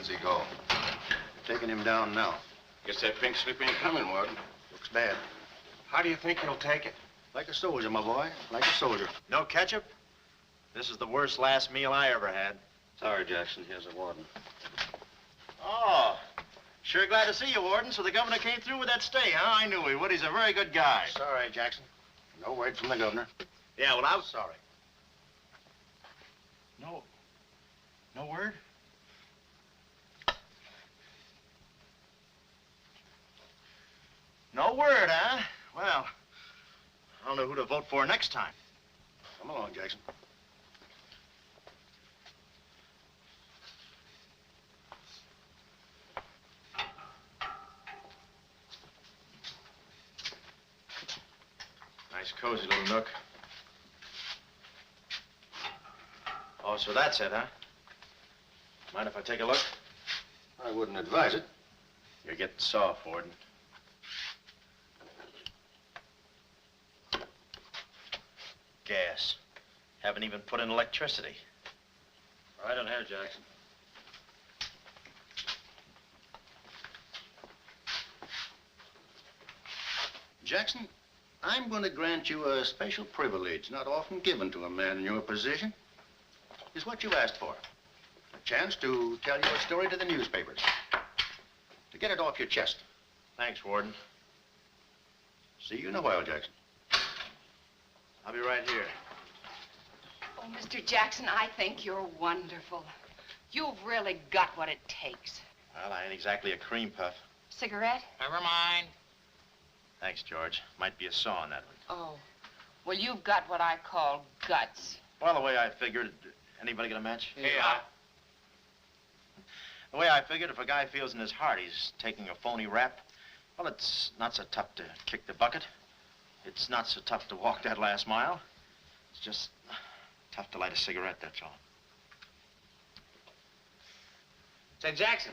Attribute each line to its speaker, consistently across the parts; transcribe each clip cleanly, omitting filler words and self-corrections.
Speaker 1: emergency call. Taking him down now.
Speaker 2: Guess that pink slip ain't coming, Warden.
Speaker 1: Looks bad.
Speaker 2: How do you think he'll take it?
Speaker 1: Like a soldier, my boy. Like a soldier.
Speaker 3: No ketchup? This is the worst last meal I ever had.
Speaker 1: Sorry, Jackson. Here's the warden.
Speaker 3: Oh, sure glad to see you, Warden. So the governor came through with that stay, huh? I knew he would. He's a very good guy.
Speaker 1: Sorry, Jackson. No word from the governor.
Speaker 3: Yeah, well, I was sorry. No word? No word, huh? Well, I don't know who to vote for next time.
Speaker 1: Come along, Jackson.
Speaker 3: Nice, cozy little nook. Oh, so that's it, huh? Mind if I take a look?
Speaker 1: I wouldn't advise it.
Speaker 3: You're getting soft, Warden. Gas. Haven't even put in electricity.
Speaker 1: Right on here, Jackson. Jackson, I'm going to grant you a special privilege not often given to a man in your position. It's what you asked for. A chance to tell your story to the newspapers. To get it off your chest.
Speaker 3: Thanks, Warden.
Speaker 1: See you in a while, Jackson.
Speaker 3: I'll be right here.
Speaker 4: Oh, Mr. Jackson, I think you're wonderful. You've really got what it takes.
Speaker 3: Well, I ain't exactly a cream puff.
Speaker 4: Cigarette?
Speaker 2: Never mind.
Speaker 3: Thanks, George. Might be a saw in that one.
Speaker 4: Oh. Well, you've got what I call guts.
Speaker 3: Well, the way I figured... Anybody get a match?
Speaker 2: Yeah.
Speaker 3: The way I figured, if a guy feels in his heart he's taking a phony rap, well, it's not so tough to kick the bucket. It's not so tough to walk that last mile. It's just tough to light a cigarette, that's all.
Speaker 2: Say, Jackson,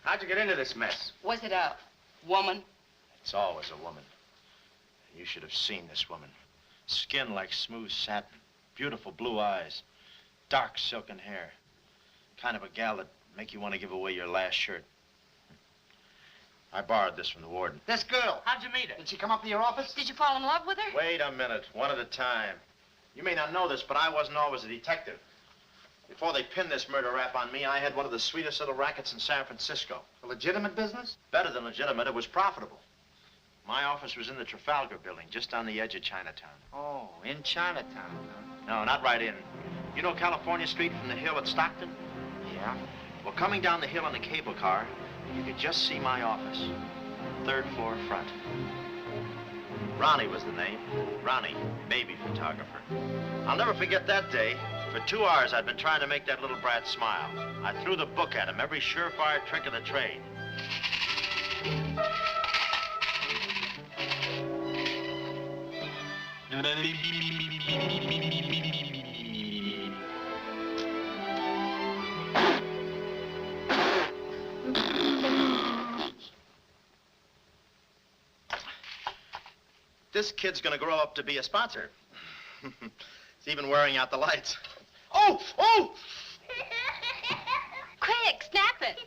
Speaker 2: how'd you get into this mess?
Speaker 4: Was it a woman?
Speaker 3: It's always a woman. You should have seen this woman. Skin like smooth satin, beautiful blue eyes, dark silken hair. Kind of a gal that'd make you want to give away your last shirt. I borrowed this from the warden.
Speaker 2: This girl, how'd you meet her? Did she come up to your office?
Speaker 4: Did you fall in love with her?
Speaker 3: Wait a minute, one at a time. You may not know this, but I wasn't always a detective. Before they pinned this murder rap on me, I had one of the sweetest little rackets in San Francisco.
Speaker 2: A legitimate business?
Speaker 3: Better than legitimate, it was profitable. My office was in the Trafalgar building, just on the edge of Chinatown.
Speaker 2: Oh, in Chinatown, huh?
Speaker 3: No, not right in. You know California Street from the hill at Stockton?
Speaker 2: Yeah.
Speaker 3: Well, coming down the hill in the cable car, you could just see my office. Third floor front. Ronnie was the name. Ronnie, baby photographer. I'll never forget that day. For 2 hours, I'd been trying to make that little brat smile. I threw the book at him, every surefire trick of the trade. This kid's gonna grow up to be a sponsor. He's even wearing out the lights. Oh! Oh!
Speaker 4: Quick, snap it.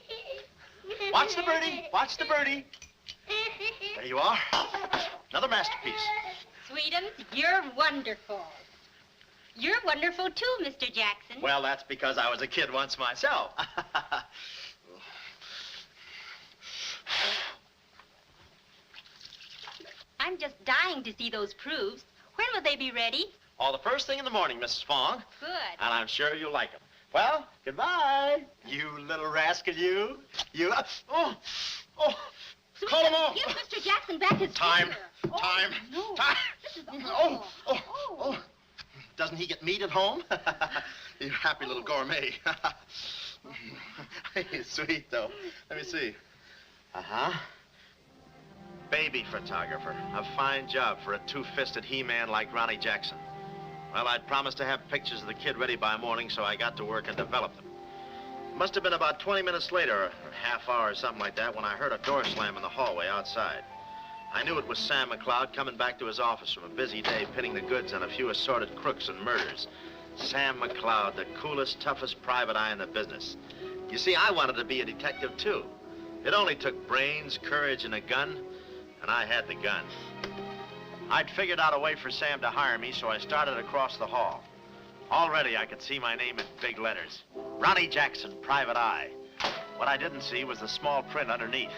Speaker 3: Watch the birdie. Watch the birdie. There you are. Another masterpiece.
Speaker 5: Sweetums, you're wonderful. You're wonderful too, Mr. Jackson.
Speaker 3: Well, that's because I was a kid once myself.
Speaker 5: I'm just dying to see those proofs. When will they be ready?
Speaker 3: Oh, the first thing in the morning, Mrs. Fong.
Speaker 5: Good.
Speaker 3: And I'm sure you'll like them. Well, goodbye. You little rascal, you. You. Oh.
Speaker 5: Sweetums,
Speaker 3: Call him off.
Speaker 5: give Mr. Jackson back his
Speaker 3: Time.
Speaker 5: finger.
Speaker 3: Time.
Speaker 5: No.
Speaker 3: Time.
Speaker 5: This is
Speaker 3: Oh. Doesn't he get meat at home? You happy little gourmet. He's sweet, though. Let me see. Uh-huh. Baby photographer. A fine job for a two-fisted he-man like Ronnie Jackson. Well, I'd promised to have pictures of the kid ready by morning, so I got to work and developed them. Must have been about 20 minutes later, or half hour or something like that, when I heard a door slam in the hallway outside. I knew it was Sam McLeod coming back to his office from a busy day pinning the goods on a few assorted crooks and murders. Sam McLeod, the coolest, toughest private eye in the business. You see, I wanted to be a detective, too. It only took brains, courage, and a gun, and I had the gun. I'd figured out a way for Sam to hire me, so I started across the hall. Already, I could see my name in big letters. Ronnie Jackson, Private Eye. What I didn't see was the small print underneath.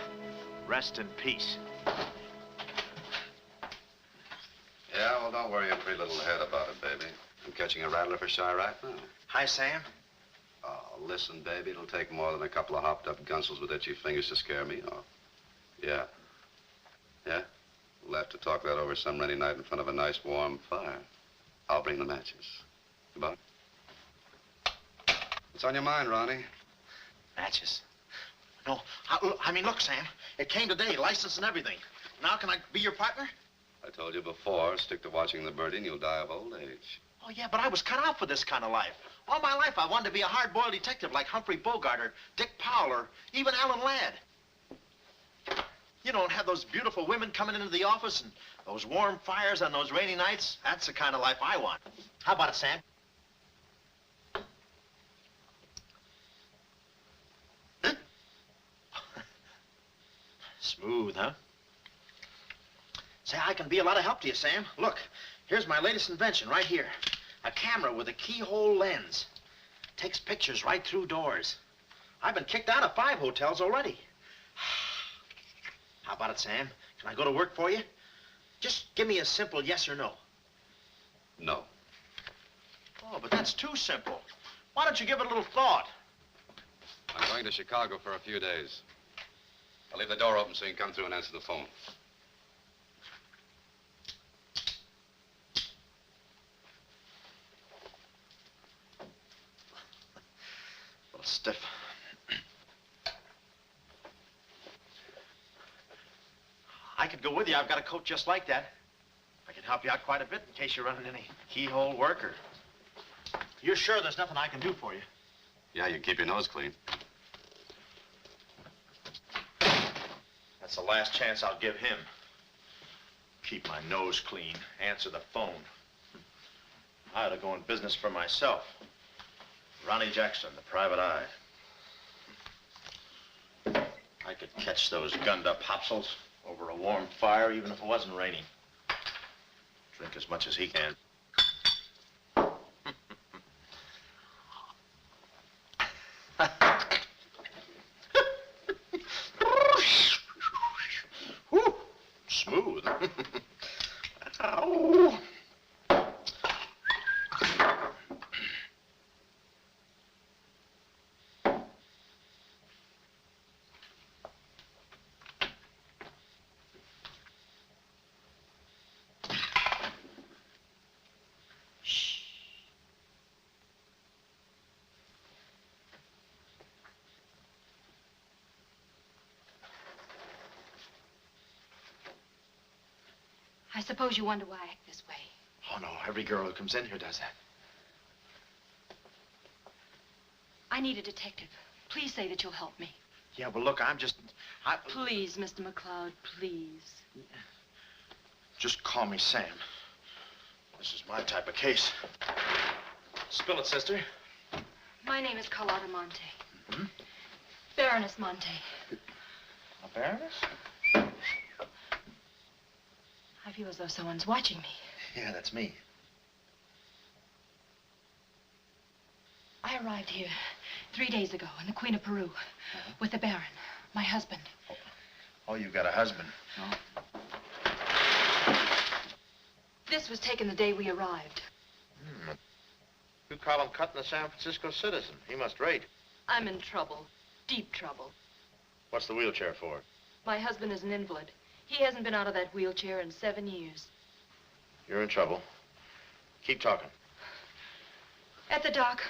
Speaker 3: Rest in peace.
Speaker 6: Yeah, well, don't worry your pretty little head about it, baby. I'm catching a rattler for shy right now.
Speaker 3: Hi, Sam.
Speaker 6: Oh, listen, baby, it'll take more than a couple of hopped-up gunsels with itchy fingers to scare me off. Yeah. Yeah? We'll have to talk that over some rainy night in front of a nice warm fire. I'll bring the matches. Goodbye. What's on your mind, Ronnie?
Speaker 3: Matches. No, I mean, look, Sam. It came today, license and everything. Now can I be your partner?
Speaker 6: I told you before, stick to watching the birdie and you'll die of old age.
Speaker 3: Oh, yeah, but I was cut out for this kind of life. All my life, I wanted to be a hard-boiled detective like Humphrey Bogart or Dick Powell or even Alan Ladd. You don't have those beautiful women coming into the office and those warm fires on those rainy nights. That's the kind of life I want. How about it, Sam? Smooth, huh? Say, I can be a lot of help to you, Sam. Look, here's my latest invention right here. A camera with a keyhole lens. Takes pictures right through doors. I've been kicked out of 5 hotels already. How about it, Sam? Can I go to work for you? Just give me a simple yes or no.
Speaker 6: No.
Speaker 3: Oh, but that's too simple. Why don't you give it a little thought?
Speaker 6: I'm going to Chicago for a few days. I'll leave the door open so you can come through and answer the phone.
Speaker 3: A little stiff. I could go with you. I've got a coat just like that. I can help you out quite a bit in case you're running any keyhole work or... You're sure there's nothing I can do for you?
Speaker 6: Yeah, you keep your nose clean.
Speaker 3: That's the last chance I'll give him. Keep my nose clean. Answer the phone. I ought to go in business for myself. Ronnie Jackson, the Private Eye. I could catch those gunned-up hopsels over a warm fire, even if it wasn't raining. Drink as much as he can. Whew, smooth. Ow.
Speaker 4: I suppose you wonder why I act this way.
Speaker 3: Oh, no, every girl who comes in here does that.
Speaker 4: I need a detective. Please say that you'll help me.
Speaker 3: Yeah, well, look,
Speaker 4: Please, Mr. McCloud, please.
Speaker 3: Just call me Sam. This is my type of case. Spill it, sister.
Speaker 4: My name is Carlotta Monte.
Speaker 3: Mm-hmm.
Speaker 4: Baroness Monte.
Speaker 3: A baroness?
Speaker 4: I feel as though someone's watching me.
Speaker 3: Yeah, that's me.
Speaker 4: I arrived here 3 days ago in the Queen of Peru with the Baron, my husband.
Speaker 3: Oh, you've got a husband.
Speaker 4: This was taken the day we arrived.
Speaker 3: You call him cutting a San Francisco citizen. He must rate.
Speaker 4: I'm in trouble, deep trouble.
Speaker 3: What's the wheelchair for?
Speaker 4: My husband is an invalid. He hasn't been out of that wheelchair in 7 years.
Speaker 3: You're in trouble. Keep talking.
Speaker 4: At the dock,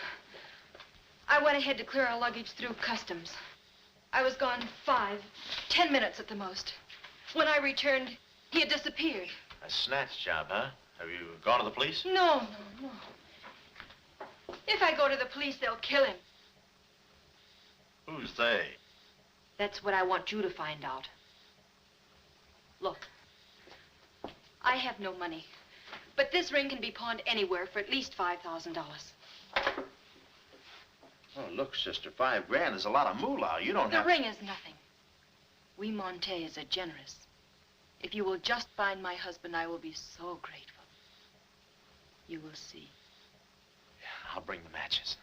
Speaker 4: I went ahead to clear our luggage through customs. I was gone 5, 10 minutes at the most. When I returned, he had disappeared.
Speaker 3: A snatch job, huh? Have you gone to the police?
Speaker 4: No. If I go to the police, they'll kill him.
Speaker 3: Who's they?
Speaker 4: That's what I want you to find out. Look, I have no money, but this ring can be pawned anywhere for at least $5,000.
Speaker 3: Oh, look, sister, $5 is a lot of moolah. You don't
Speaker 4: The
Speaker 3: have...
Speaker 4: ring is nothing. We Montes are generous. If you will just find my husband, I will be so grateful. You will see.
Speaker 3: Yeah, I'll bring the matches.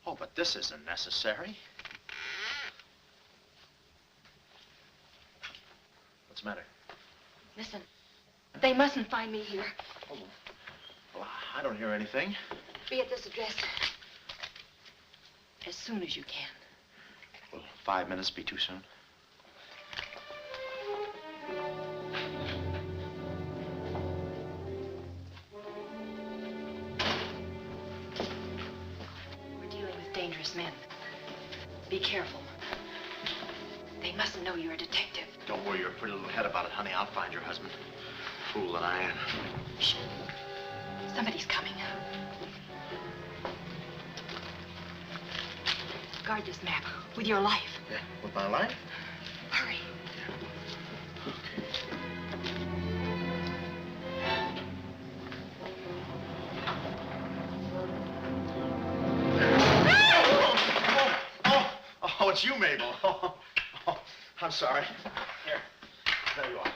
Speaker 3: Oh, but this isn't necessary. What's the matter?
Speaker 4: Listen, they mustn't find me here.
Speaker 3: Oh, well, I don't hear anything.
Speaker 4: Be at this address as soon as you can.
Speaker 3: Will 5 minutes be too soon?
Speaker 4: We're dealing with dangerous men. Be careful. They mustn't know you're a detective.
Speaker 3: Don't worry your pretty little head about it, honey. I'll find your husband. Fool that I am.
Speaker 4: Shh. Somebody's coming. Guard this map with your life.
Speaker 3: Yeah, with my life?
Speaker 4: Hurry.
Speaker 3: Oh, it's you, Mabel. Oh, I'm sorry. Here, there you are.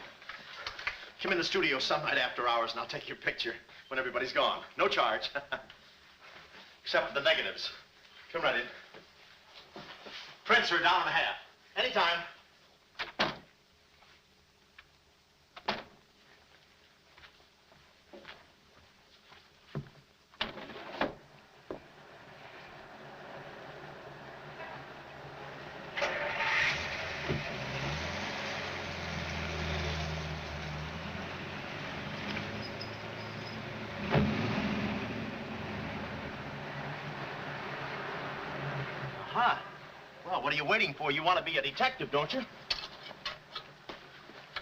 Speaker 3: Come in the studio some night after hours, and I'll take your picture when everybody's gone. No charge. Except for the negatives. Come right in. Prints are $1.50. Anytime. Huh. Well, what are you waiting for? You want to be a detective, don't you?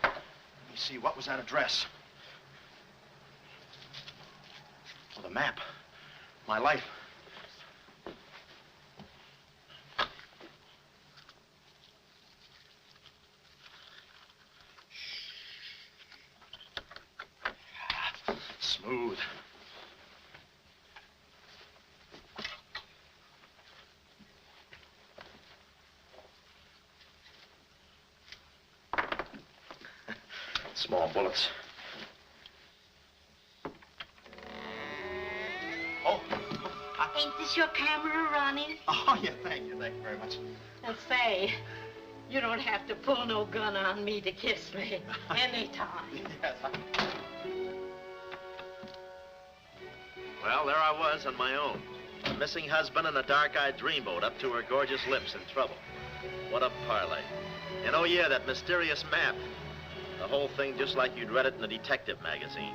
Speaker 3: Let me see, what was that address? Oh, the map. My life. Smooth. Small bullets. Oh.
Speaker 5: Ain't this your camera, Ronnie?
Speaker 3: Oh, yeah, thank you very much.
Speaker 7: And say, you don't have to pull no gun on me to kiss me anytime.
Speaker 3: Yes. Well, there I was on my own. A missing husband and a dark-eyed dreamboat up to her gorgeous lips in trouble. What a parlay. And oh, yeah, that mysterious map. The whole thing just like you'd read it in a detective magazine.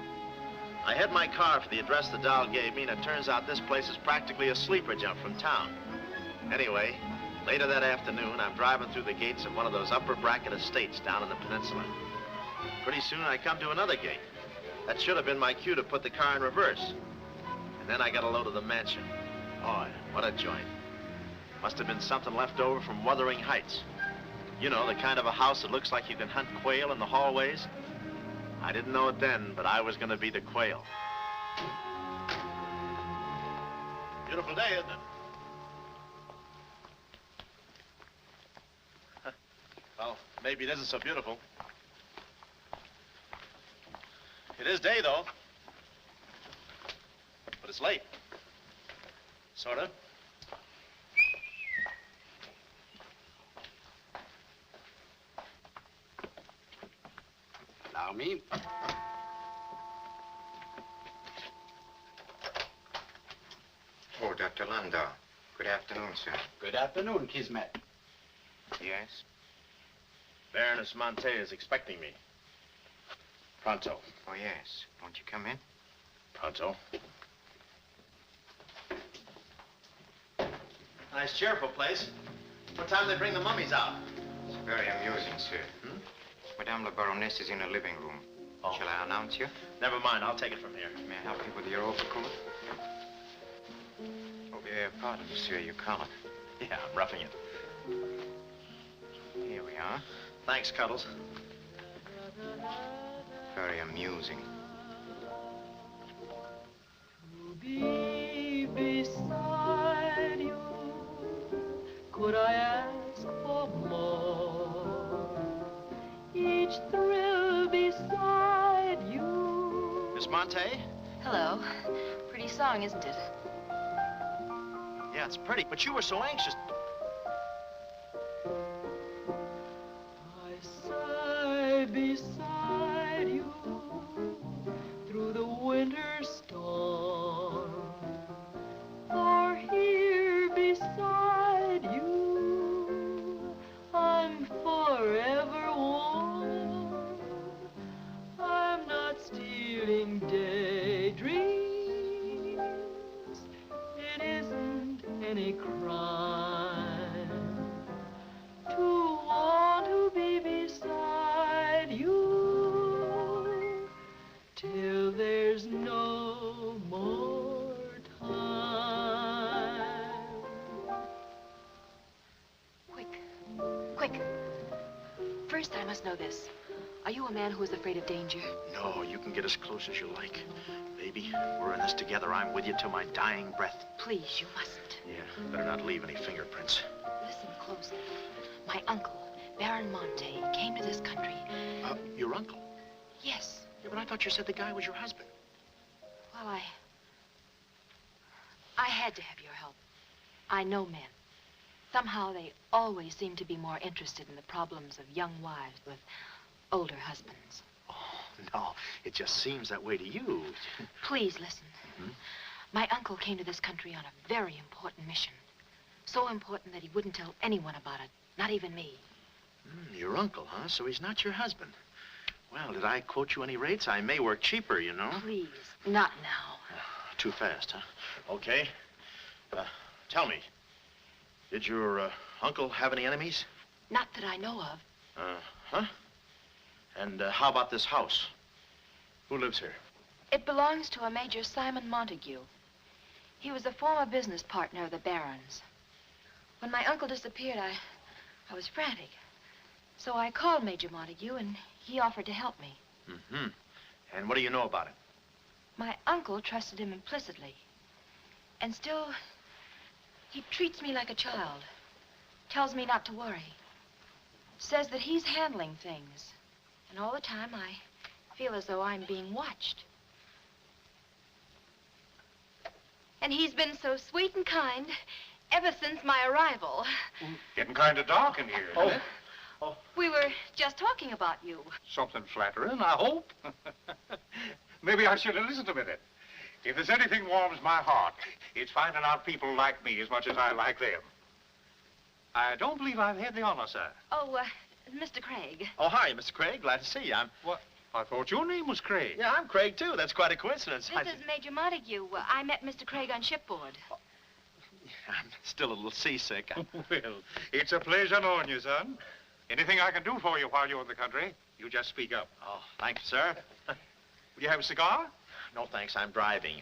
Speaker 3: I had my car for the address the doll gave me, and it turns out this place is practically a sleeper jump from town. Anyway, later that afternoon, I'm driving through the gates of one of those upper bracket estates down in the peninsula. Pretty soon, I come to another gate. That should have been my cue to put the car in reverse. And then I got a load of the mansion. Oh, what a joint. Must have been something left over from Wuthering Heights. You know, the kind of a house that looks like you can hunt quail in the hallways. I didn't know it then, but I was going to be the quail. Beautiful day, isn't it? Well, maybe it isn't so beautiful. It is day, though. But it's late. Sort of.
Speaker 8: Allow me. Oh, Dr. Landau. Good afternoon, sir.
Speaker 2: Good afternoon, Kismet.
Speaker 8: Yes?
Speaker 3: Baroness Monte is expecting me. Pronto.
Speaker 8: Oh, yes. Won't you come in?
Speaker 3: Pronto. Nice, cheerful place. What time do they bring the mummies out?
Speaker 8: It's very amusing, sir.
Speaker 3: Hmm?
Speaker 8: Madame la Baroness is in her living room.
Speaker 3: Oh.
Speaker 8: Shall I announce you?
Speaker 3: Never mind, I'll take it from here.
Speaker 8: May I help you with your overcoat? Oh, pardon, monsieur, your collar.
Speaker 3: Yeah, I'm roughing it.
Speaker 8: Here we are.
Speaker 3: Thanks, Cuddles.
Speaker 8: Very amusing.
Speaker 7: To be beside you
Speaker 3: Miss Monte?
Speaker 4: Hello. Pretty song, isn't it?
Speaker 3: Yeah, it's pretty, but you were so anxious.
Speaker 9: I sigh beside you through the winter storm. For here beside you, I'm forever warm. I'm not stealing daydreams. It isn't any crime to want to be beside you till there's no more time.
Speaker 4: Quick. First, I must know this. Are you a man who is afraid of danger?
Speaker 3: No, you can get as close as you like. Baby, we're in this together. I'm with you till my dying breath.
Speaker 4: Please, you mustn't.
Speaker 3: Yeah, better not leave any fingerprints.
Speaker 4: Listen closely. My uncle, Baron Monte, came to this country.
Speaker 3: Your uncle?
Speaker 4: Yes.
Speaker 3: Yeah, but I thought you said the guy was your husband.
Speaker 4: Well, I had to have your help. I know men. Somehow they always seem to be more interested in the problems of young wives with older husbands.
Speaker 3: Oh, no, it just seems that way to you.
Speaker 4: Please listen.
Speaker 3: Hmm?
Speaker 4: My uncle came to this country on a very important mission. So important that he wouldn't tell anyone about it, not even me.
Speaker 3: Your uncle, huh? So he's not your husband. Well, did I quote you any rates? I may work cheaper, you know.
Speaker 4: Please, not now.
Speaker 3: Too fast, huh? Okay. Tell me, did your uncle have any enemies?
Speaker 4: Not that I know of.
Speaker 3: Huh? And how about this house? Who lives here?
Speaker 4: It belongs to a Major Simon Montague. He was a former business partner of the Baron's. When my uncle disappeared, I was frantic. So I called Major Montague, and he offered to help me.
Speaker 3: Mm-hmm. And what do you know about it?
Speaker 4: My uncle trusted him implicitly. And still, he treats me like a child. Tells me not to worry. Says that he's handling things. And all the time, I feel as though I'm being watched. And he's been so sweet and kind ever since my arrival.
Speaker 8: Getting kind of dark in here, isn't it?
Speaker 4: We were just talking about you.
Speaker 8: Something flattering, I hope. Maybe I should have listened a minute. If there's anything warms my heart, it's finding out people like me as much as I like them. I don't believe I've had the honor, sir.
Speaker 4: Oh, Mr. Craig.
Speaker 3: Oh, hi, Mr. Craig. Glad to see you.
Speaker 8: What? I thought your name was Craig.
Speaker 3: Yeah, I'm Craig, too. That's quite a coincidence.
Speaker 4: This is Major Montague. I met Mr. Craig on shipboard.
Speaker 3: I'm still a little seasick.
Speaker 8: Well, it's a pleasure knowing you, son. Anything I can do for you while you're in the country, you just speak up.
Speaker 3: Oh, thank you, sir.
Speaker 8: Will you have a cigar?
Speaker 3: No, thanks. I'm driving.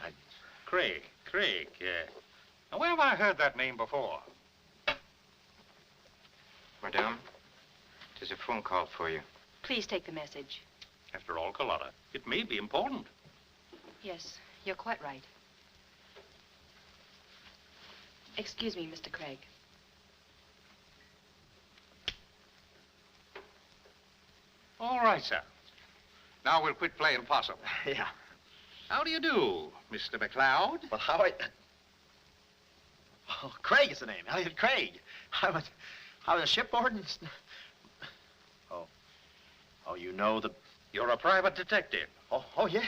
Speaker 8: Craig, yeah. Now, where have I heard that name before?
Speaker 2: Madame, there's a phone call for you.
Speaker 4: Please take the message.
Speaker 8: After all, Carlotta, it may be important.
Speaker 4: Yes, you're quite right. Excuse me, Mr. Craig.
Speaker 8: All right, sir. Now we'll quit playing possum.
Speaker 3: Yeah.
Speaker 8: How do you do, Mr. McLeod?
Speaker 3: Well, Oh, Craig is the name. Elliot Craig. I was shipboard and... Oh, you know the...
Speaker 8: You're a private detective.
Speaker 3: Oh, yeah.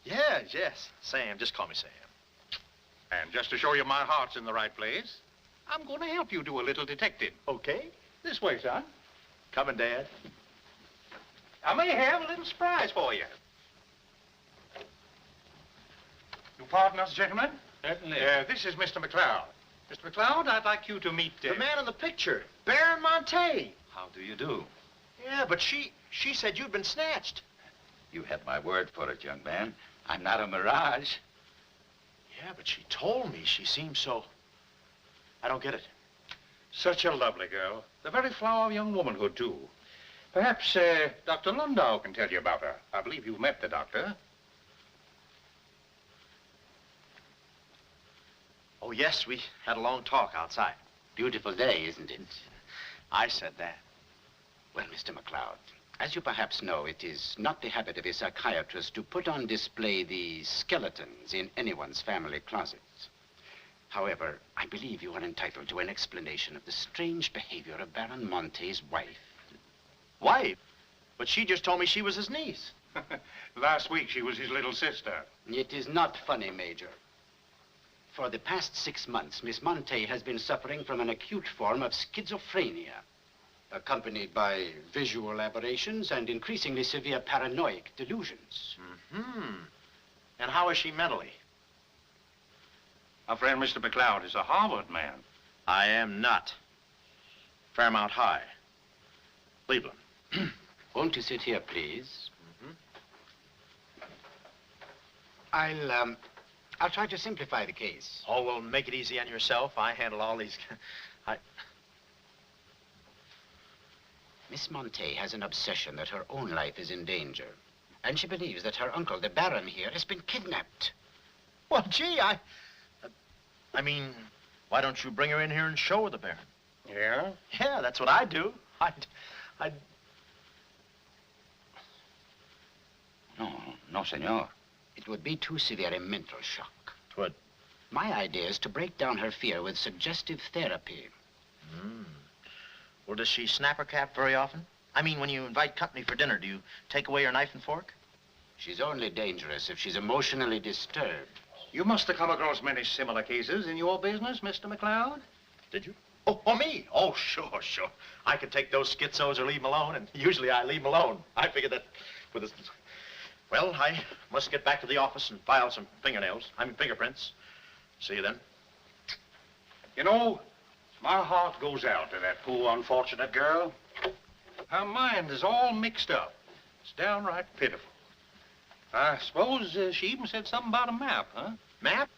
Speaker 3: Yes. Sam. Just call me Sam.
Speaker 8: And just to show you my heart's in the right place, I'm going to help you do a little detecting.
Speaker 3: Okay.
Speaker 8: This way, son.
Speaker 3: Coming, Dad.
Speaker 8: I may have a little surprise for you. You pardon us, gentlemen?
Speaker 2: Certainly.
Speaker 8: This is Mr. McLeod. Mr. McLeod, I'd like you to meet...
Speaker 3: The man in the picture. Baron Monte.
Speaker 6: How do you do?
Speaker 3: Yeah, but she said you'd been snatched.
Speaker 6: You had my word for it, young man. I'm not a mirage.
Speaker 3: Yeah, but she told me she seemed so... I don't get it.
Speaker 8: Such a lovely girl. The very flower of young womanhood, too. Perhaps, Dr. Landau can tell you about her. I believe you've met the doctor.
Speaker 3: Oh, yes, we had a long talk outside.
Speaker 10: Beautiful day, isn't it?
Speaker 3: I said that.
Speaker 10: Well, Mr. McLeod, As you perhaps know, it is not the habit of a psychiatrist to put on display the skeletons in anyone's family closets. However, I believe you are entitled to an explanation of the strange behavior of Baron Monte's wife.
Speaker 3: Wife? But she just told me she was his niece.
Speaker 8: Last week, she was his little sister.
Speaker 10: It is not funny, Major. For the past 6 months, Miss Monte has been suffering from an acute form of schizophrenia, accompanied by visual aberrations and increasingly severe paranoid delusions.
Speaker 3: Mm-hmm. And how is she mentally?
Speaker 8: Our friend Mr. McLeod is a Harvard man.
Speaker 3: I am not. Fairmount High. Cleveland.
Speaker 10: Won't you sit here, please?
Speaker 3: Mm-hmm.
Speaker 10: I'll try to simplify the case.
Speaker 3: Oh, well, make it easy on yourself. I handle all these...
Speaker 10: Miss Monte has an obsession that her own life is in danger. And she believes that her uncle, the Baron here, has been kidnapped.
Speaker 3: Well, gee, I mean, why don't you bring her in here and show her the Baron?
Speaker 8: Yeah?
Speaker 3: Yeah, that's what I'd do. I'd...
Speaker 10: No, senor. It would be too severe a mental shock.
Speaker 3: Twould.
Speaker 10: My idea is to break down her fear with suggestive therapy.
Speaker 3: Mm. Well, does she snap her cap very often? I mean, when you invite company for dinner, do you take away her knife and fork?
Speaker 10: She's only dangerous if she's emotionally disturbed.
Speaker 8: You must have come across many similar cases in your business, Mr. McLeod.
Speaker 3: Did you? Oh, me? Oh, sure. I could take those schizos or leave them alone, and usually I leave them alone. I figured that with this... Well, I must get back to the office and file some fingerprints. See you then.
Speaker 8: You know, my heart goes out to that poor, unfortunate girl. Her mind is all mixed up. It's downright pitiful. I suppose she even said something about a map, huh?
Speaker 3: Map?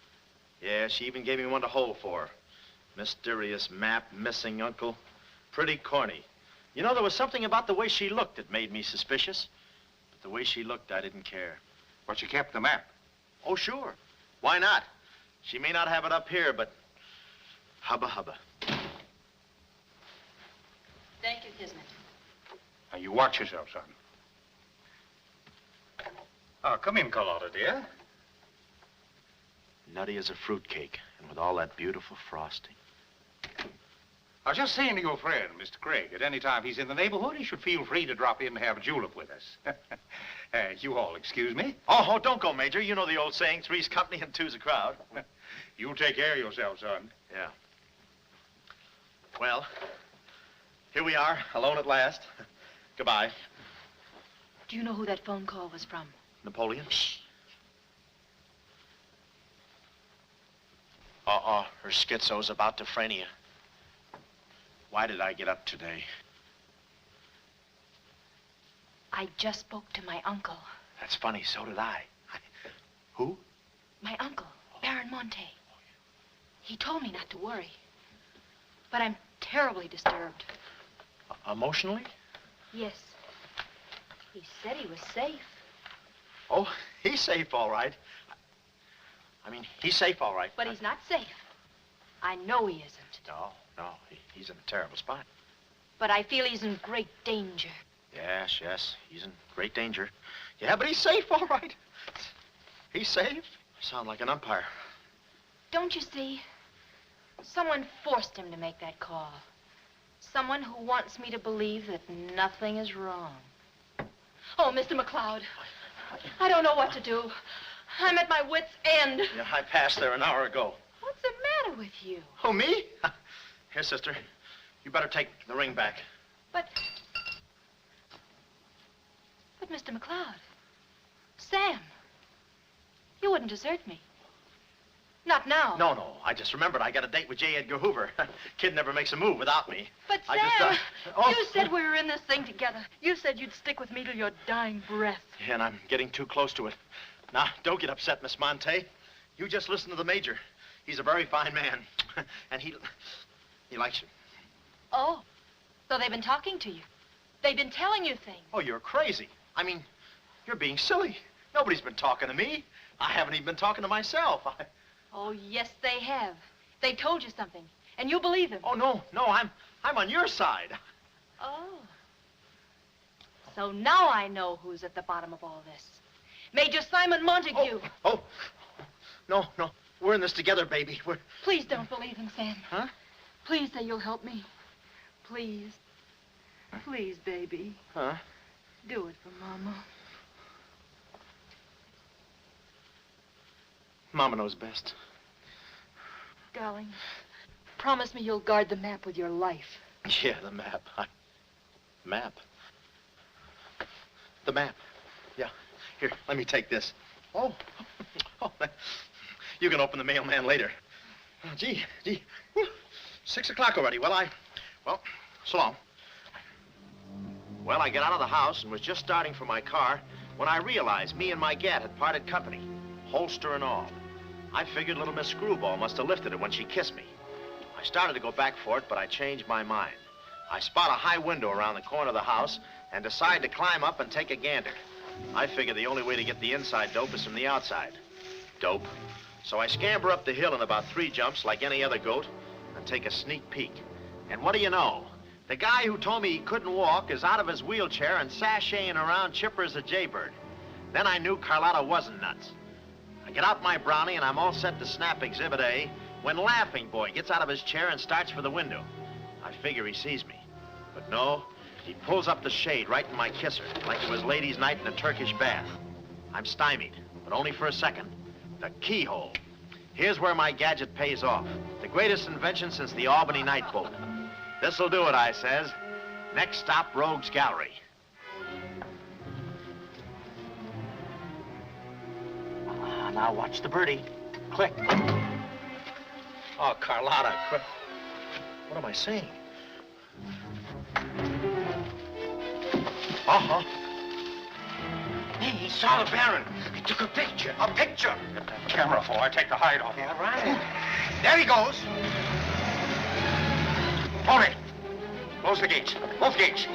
Speaker 3: Yeah, she even gave me one to hold for. Mysterious map, missing uncle. Pretty corny. You know, there was something about the way she looked that made me suspicious. But the way she looked, I didn't care.
Speaker 8: But she kept the map.
Speaker 3: Oh, sure. Why not? She may not have it up here, but hubba hubba.
Speaker 5: Thank you, Kismet.
Speaker 8: Now, you watch yourself, son. Oh, come in, Carlotta, dear.
Speaker 3: Nutty as a fruitcake, and with all that beautiful frosting.
Speaker 8: I was just saying to your friend, Mr. Craig, at any time he's in the neighborhood, he should feel free to drop in and have a julep with us. You all excuse me.
Speaker 3: Oh, don't go, Major. You know the old saying, three's company and two's a crowd.
Speaker 8: You take care of yourself, son.
Speaker 3: Yeah. Well, here we are, alone at last. Goodbye.
Speaker 4: Do you know who that phone call was from?
Speaker 3: Napoleon? Her schizo's about to frania. Why did I get up today?
Speaker 4: I just spoke to my uncle.
Speaker 3: That's funny, so did I. Who?
Speaker 4: My uncle, Baron Monte. He told me not to worry. But I'm terribly disturbed.
Speaker 3: Emotionally?
Speaker 4: Yes. He said he was safe.
Speaker 3: Oh, he's safe, all right. I mean, he's safe, all right.
Speaker 4: But he's not safe. I know he isn't.
Speaker 3: No, he's in a terrible spot.
Speaker 4: But I feel he's in great danger.
Speaker 3: Yes, he's in great danger. Yeah, but he's safe, all right. He's safe. Sound like an umpire.
Speaker 4: Don't you see? Someone forced him to make that call. Someone who wants me to believe that nothing is wrong. Oh, Mr. McLeod, I don't know what to do. I'm at my wit's end.
Speaker 3: Yeah, I passed there an hour ago.
Speaker 4: What's the matter with you?
Speaker 3: Oh, me? Here, sister. You better take the ring back.
Speaker 4: But Mr. McLeod, Sam, you wouldn't desert me. Not now.
Speaker 3: No. I just remembered I got a date with J. Edgar Hoover. Kid never makes a move without me.
Speaker 4: But
Speaker 3: I
Speaker 4: Sam,
Speaker 3: just,
Speaker 4: you said we were in this thing together. You said you'd stick with me till your dying breath.
Speaker 3: Yeah, and I'm getting too close to it. Now, don't get upset, Miss Monte. You just listen to the Major. He's a very fine man. And he likes you.
Speaker 4: Oh, so they've been talking to you. They've been telling you things.
Speaker 3: Oh, you're crazy. I mean, you're being silly. Nobody's been talking to me. I haven't even been talking to myself.
Speaker 4: Oh, yes, they have. They told you something, and you believe them.
Speaker 3: Oh, no, I'm on your side.
Speaker 4: Oh. So now I know who's at the bottom of all this. Major Simon Montague.
Speaker 3: Oh. No. We're in this together, baby.
Speaker 4: Please don't believe him, Sam.
Speaker 3: Huh?
Speaker 4: Please say you'll help me. Please. Please, baby.
Speaker 3: Huh?
Speaker 4: Do it for Mama.
Speaker 3: Mama knows best.
Speaker 4: Darling, promise me you'll guard the map with your life.
Speaker 3: Yeah, the map. Map? The map. Yeah. Here, let me take this. Oh. You can open the mailman later. Oh, gee. Whew. 6 o'clock already. Well, so long. Well, I got out of the house and was just starting for my car when I realized me and my gat had parted company, holster and all. I figured little Miss Screwball must have lifted it when she kissed me. I started to go back for it, but I changed my mind. I spot a high window around the corner of the house and decide to climb up and take a gander. I figure the only way to get the inside dope is from the outside. Dope. So I scamper up the hill in about 3 jumps like any other goat and take a sneak peek. And what do you know? The guy who told me he couldn't walk is out of his wheelchair and sashaying around chipper as a jaybird. Then I knew Carlotta wasn't nuts. I get out my brownie and I'm all set to snap Exhibit A when Laughing Boy gets out of his chair and starts for the window. I figure he sees me. But no, he pulls up the shade right in my kisser, like it was ladies' night in a Turkish bath. I'm stymied, but only for a second. The keyhole. Here's where my gadget pays off. The greatest invention since the Albany night boat. This'll do it, I says. Next stop, Rogue's Gallery. Now watch the birdie. Click. Oh, Carlotta, quick. What am I saying? Uh-huh. Hey, he saw the Baron. He took a picture. A picture.
Speaker 8: Get that camera, boy. Take the hide off.
Speaker 3: Yeah, right. There he goes.
Speaker 8: Hold it. Close the gates. Both gates.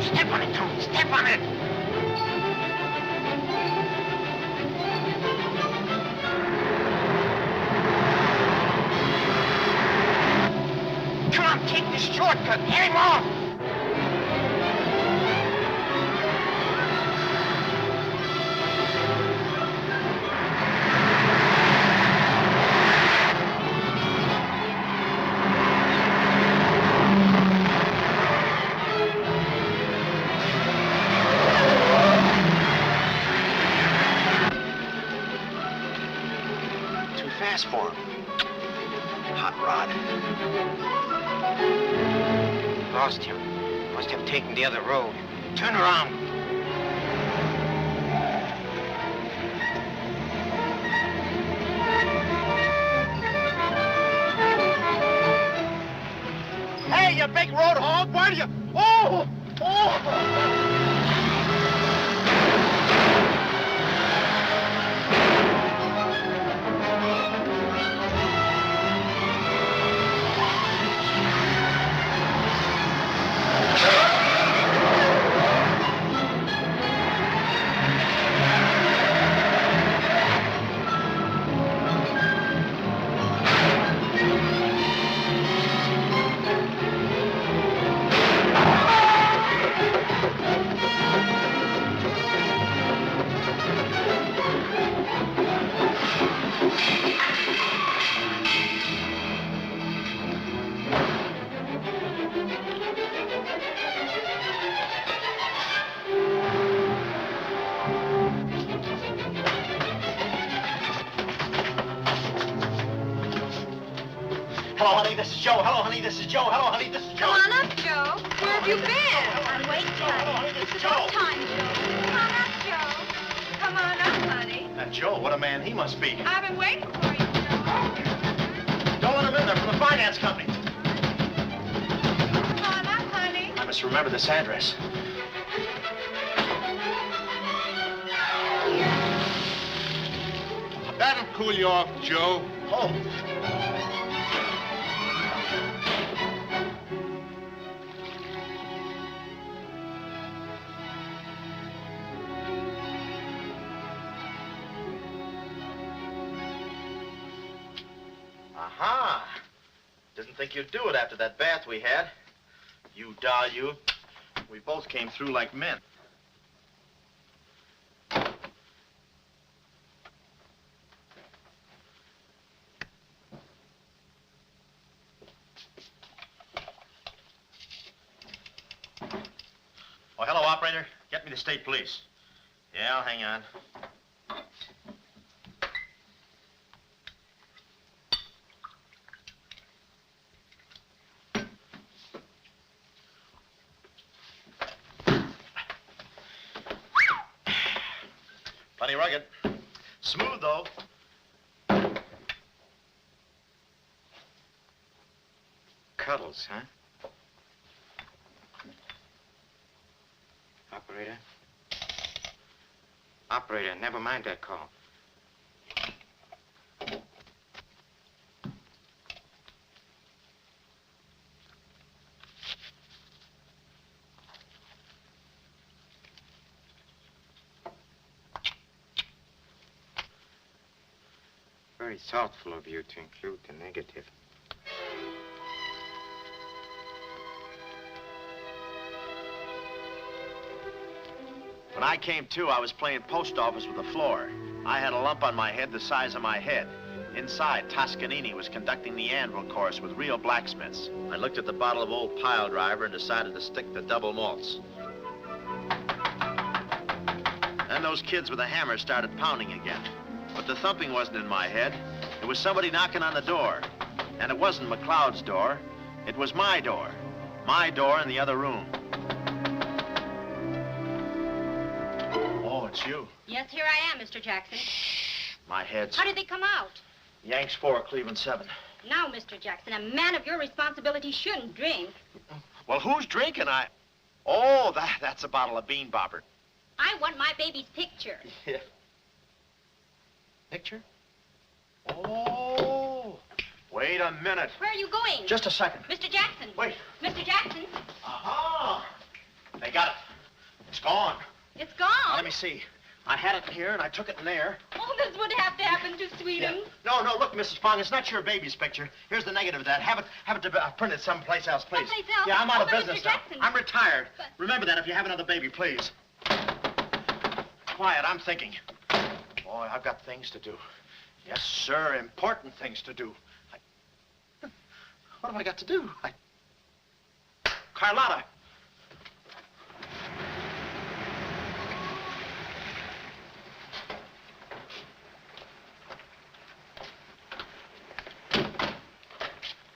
Speaker 3: Step on it, Tony. Step on it. Come on, take this shortcut. Get him off. Too fast for him. Hot rod. Lost him. Must have taken the other road. Turn around. Hey, you big road hog, why do you... Oh! Hello, honey, this is Joe. Hello, honey, this is Joe. Hello, honey, this is Joe.
Speaker 4: Come on up, Joe. Where have you been? Wait,
Speaker 3: Hello, honey,
Speaker 4: honey.
Speaker 3: this is
Speaker 4: It's about
Speaker 3: Joe.
Speaker 4: time, Joe. Come on up, Joe. Come on up, honey.
Speaker 3: That Joe, what a man he must be.
Speaker 4: I've been waiting for you, Joe.
Speaker 3: Don't let him in there from the finance company.
Speaker 4: Come on up, honey.
Speaker 3: I must remember this address. Batten.
Speaker 11: cool you off, Joe.
Speaker 3: Oh. Aha! Didn't think you'd do it after that bath we had. You doll, you. We both came through like men. Oh, hello, operator. Get me the state police. Yeah, I'll hang on. Plenty rugged. Smooth, though.
Speaker 2: Cuddles, huh? Operator? Operator, never mind that call. Very thoughtful of you to include the negative.
Speaker 3: When I came to, I was playing post office with the floor. I had a lump on my head the size of my head. Inside, Toscanini was conducting the anvil course with real blacksmiths. I looked at the bottle of old pile driver and decided to stick to double malts. Then those kids with a hammer started pounding again. But the thumping wasn't in my head. It was somebody knocking on the door. And it wasn't McLeod's door. It was my door. My door in the other room. Oh, it's you.
Speaker 5: Yes, here I am, Mr. Jackson.
Speaker 3: My head's...
Speaker 5: How did they come out?
Speaker 3: Yanks 4, Cleveland 7.
Speaker 5: Now, Mr. Jackson, a man of your responsibility shouldn't drink.
Speaker 3: Well, who's drinking? Oh, that's a bottle of Bean Bobber.
Speaker 5: I want my baby's picture.
Speaker 3: Yeah. Picture? Oh. Wait a minute.
Speaker 5: Where are you going?
Speaker 3: Just a second.
Speaker 5: Mr. Jackson.
Speaker 3: Wait.
Speaker 5: Mr. Jackson.
Speaker 3: Aha! They got it. It's gone.
Speaker 5: It's gone.
Speaker 3: Now, let me see. I had it here, and I took it in there.
Speaker 5: Oh, this would have to happen to Sweden.
Speaker 3: Yeah. No, look, Mrs. Fong, it's not your baby's picture. Here's the negative of that. Have it printed someplace else, please.
Speaker 5: Someplace else?
Speaker 3: Yeah, I'm out of
Speaker 5: but
Speaker 3: business
Speaker 5: Mr.
Speaker 3: now.
Speaker 5: Jackson.
Speaker 3: I'm retired.
Speaker 5: But...
Speaker 3: Remember that if you have another baby, please. Quiet, I'm thinking. Boy, I've got things to do. Yes, sir, important things to do. What have I got to do? Carlotta.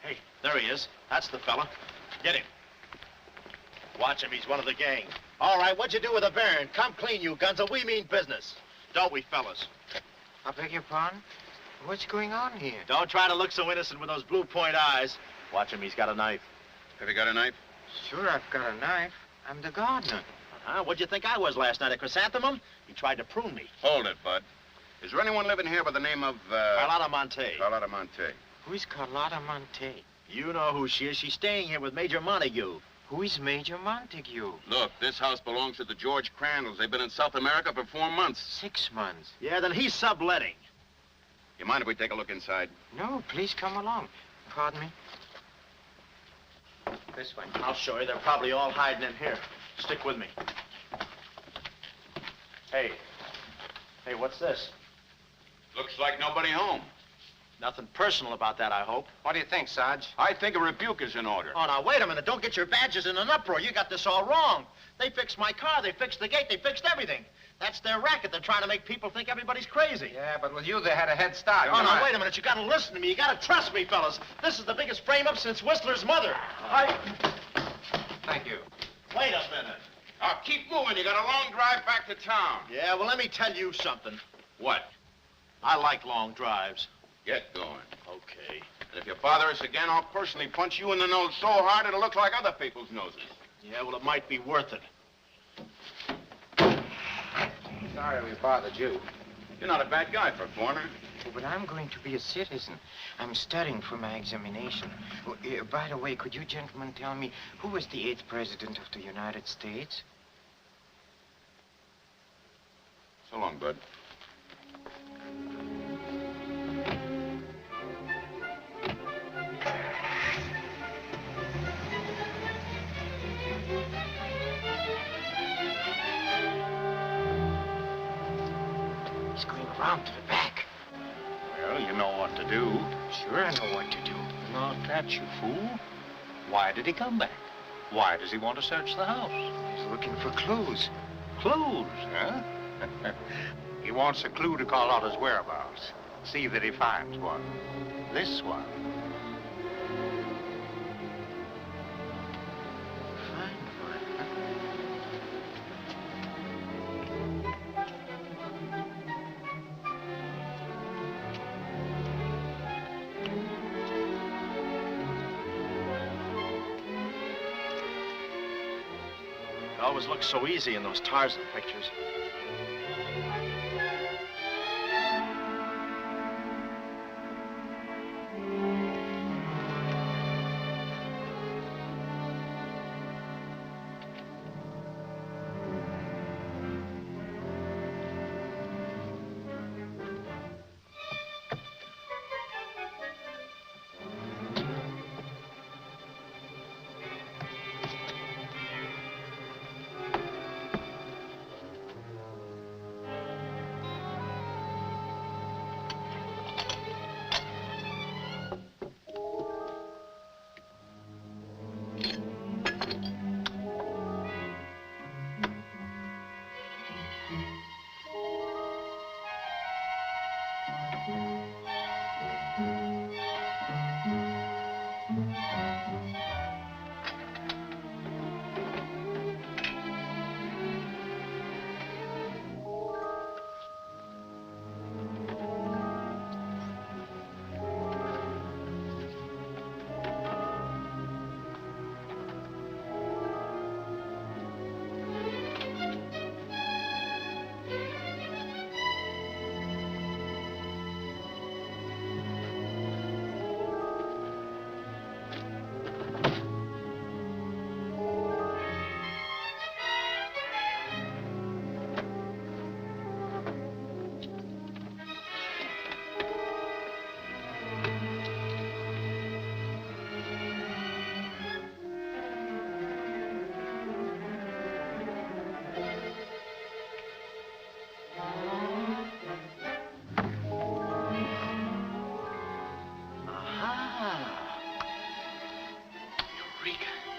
Speaker 3: Hey, there he is. That's the fella. Get him. Watch him. He's one of the gang. All right, what'd you do with the Baron? Come clean, you gunzo. We mean business. Don't we, fellas?
Speaker 2: I beg your pardon? What's going on here?
Speaker 3: Don't try to look so innocent with those blue point eyes. Watch him. He's got a knife.
Speaker 11: Have you got a knife?
Speaker 2: Sure, I've got a knife. I'm the gardener.
Speaker 3: Huh? What'd you think I was last night, a chrysanthemum? He tried to prune me.
Speaker 11: Hold it, Bud. Is there anyone living here by the name of,
Speaker 3: Carlotta Monte.
Speaker 11: Carlotta Monte?
Speaker 2: Who is Carlotta Monte?
Speaker 3: You know who she is. She's staying here with Major Montague.
Speaker 2: Who is Major Montague?
Speaker 11: Look, this house belongs to the George Crandalls. They've been in South America for 4 months.
Speaker 2: 6 months.
Speaker 3: Yeah, then he's subletting.
Speaker 11: You mind if we take a look inside?
Speaker 2: No, please come along. Pardon me. This way.
Speaker 3: I'll show you. They're probably all hiding in here. Stick with me. Hey, what's this?
Speaker 11: Looks like nobody home.
Speaker 3: Nothing personal about that, I hope.
Speaker 2: What do you think, Sarge?
Speaker 11: I think a rebuke is in order.
Speaker 3: Oh, now, wait a minute. Don't get your badges in an uproar. You got this all wrong. They fixed my car. They fixed the gate. They fixed everything. That's their racket. They're trying to make people think everybody's crazy.
Speaker 2: Yeah, but with you, they had a head start.
Speaker 3: Oh, now, wait a minute. You gotta listen to me. You gotta trust me, fellas. This is the biggest frame-up since Whistler's mother.
Speaker 2: Thank you.
Speaker 3: Wait a minute.
Speaker 11: Now, keep moving. You got a long drive back to town.
Speaker 3: Yeah, well, let me tell you something.
Speaker 11: What?
Speaker 3: I like long drives.
Speaker 11: Get going.
Speaker 3: Okay.
Speaker 11: And if you bother us again, I'll personally punch you in the nose so hard it'll look like other people's noses.
Speaker 3: Yeah, well, it might be worth it.
Speaker 2: Sorry we bothered you.
Speaker 11: You're not a bad guy for a foreigner.
Speaker 2: Oh, but I'm going to be a citizen. I'm studying for my examination. Oh, by the way, could you gentlemen tell me who was the 8th president of the United States?
Speaker 11: So long, Bud.
Speaker 2: He's going around to the back.
Speaker 8: Well, you know what to do.
Speaker 2: Sure, I know what to do.
Speaker 8: Not that, you fool. Why did he come back? Why does he want to search the house?
Speaker 2: He's looking for clues.
Speaker 8: Clues, huh? He wants a clue to call out his whereabouts. See that he finds one. This one.
Speaker 2: Find one.
Speaker 3: It always looks so easy in those Tarzan pictures.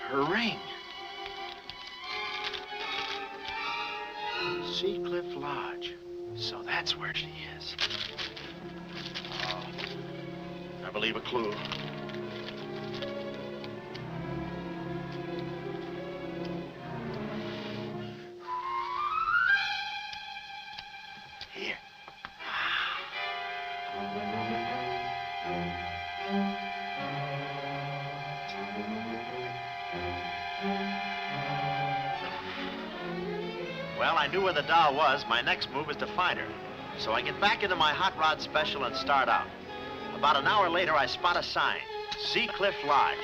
Speaker 3: Her ring. Sea Cliff Lodge. So that's where she is. Oh, I believe a clue. Here. Well, I knew where the doll was. My next move is to find her. So I get back into my hot rod special and start out. About an hour later, I spot a sign, Sea Cliff Lodge.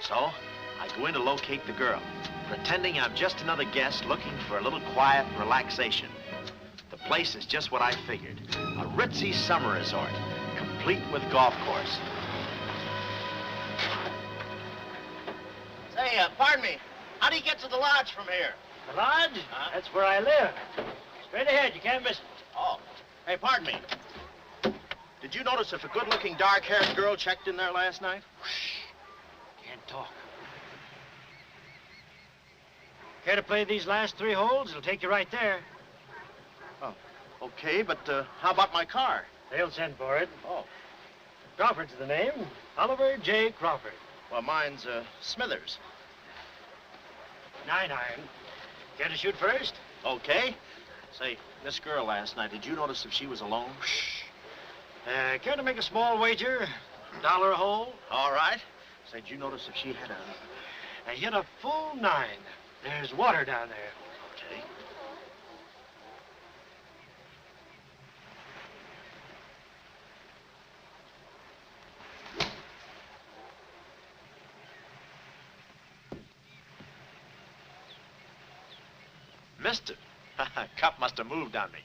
Speaker 3: So I go in to locate the girl, pretending I'm just another guest looking for a little quiet relaxation. The place is just what I figured, a ritzy summer resort, complete with golf course.
Speaker 10: Say, pardon me. How do you get to the lodge from here?
Speaker 12: The lodge? That's where I live. Straight ahead, you can't miss it.
Speaker 3: Oh, hey, pardon me. Did you notice if a good-looking, dark-haired girl checked in there last night?
Speaker 12: Can't talk. Care to play these last 3 holes? It'll take you right there.
Speaker 3: Oh, okay, but how about my car?
Speaker 12: They'll send for it.
Speaker 3: Oh,
Speaker 12: Crawford's the name. Oliver J. Crawford.
Speaker 3: well, mine's Smithers.
Speaker 12: 9 iron. Care to shoot first?
Speaker 3: Okay. Say, this girl last night, did you notice if she was alone?
Speaker 12: Care to make a small wager? $1 a hole?
Speaker 3: All right. Say, did you notice if she had a...
Speaker 12: I hit a full 9. There's water down there.
Speaker 3: Okay. Missed it. Cup must have moved on me.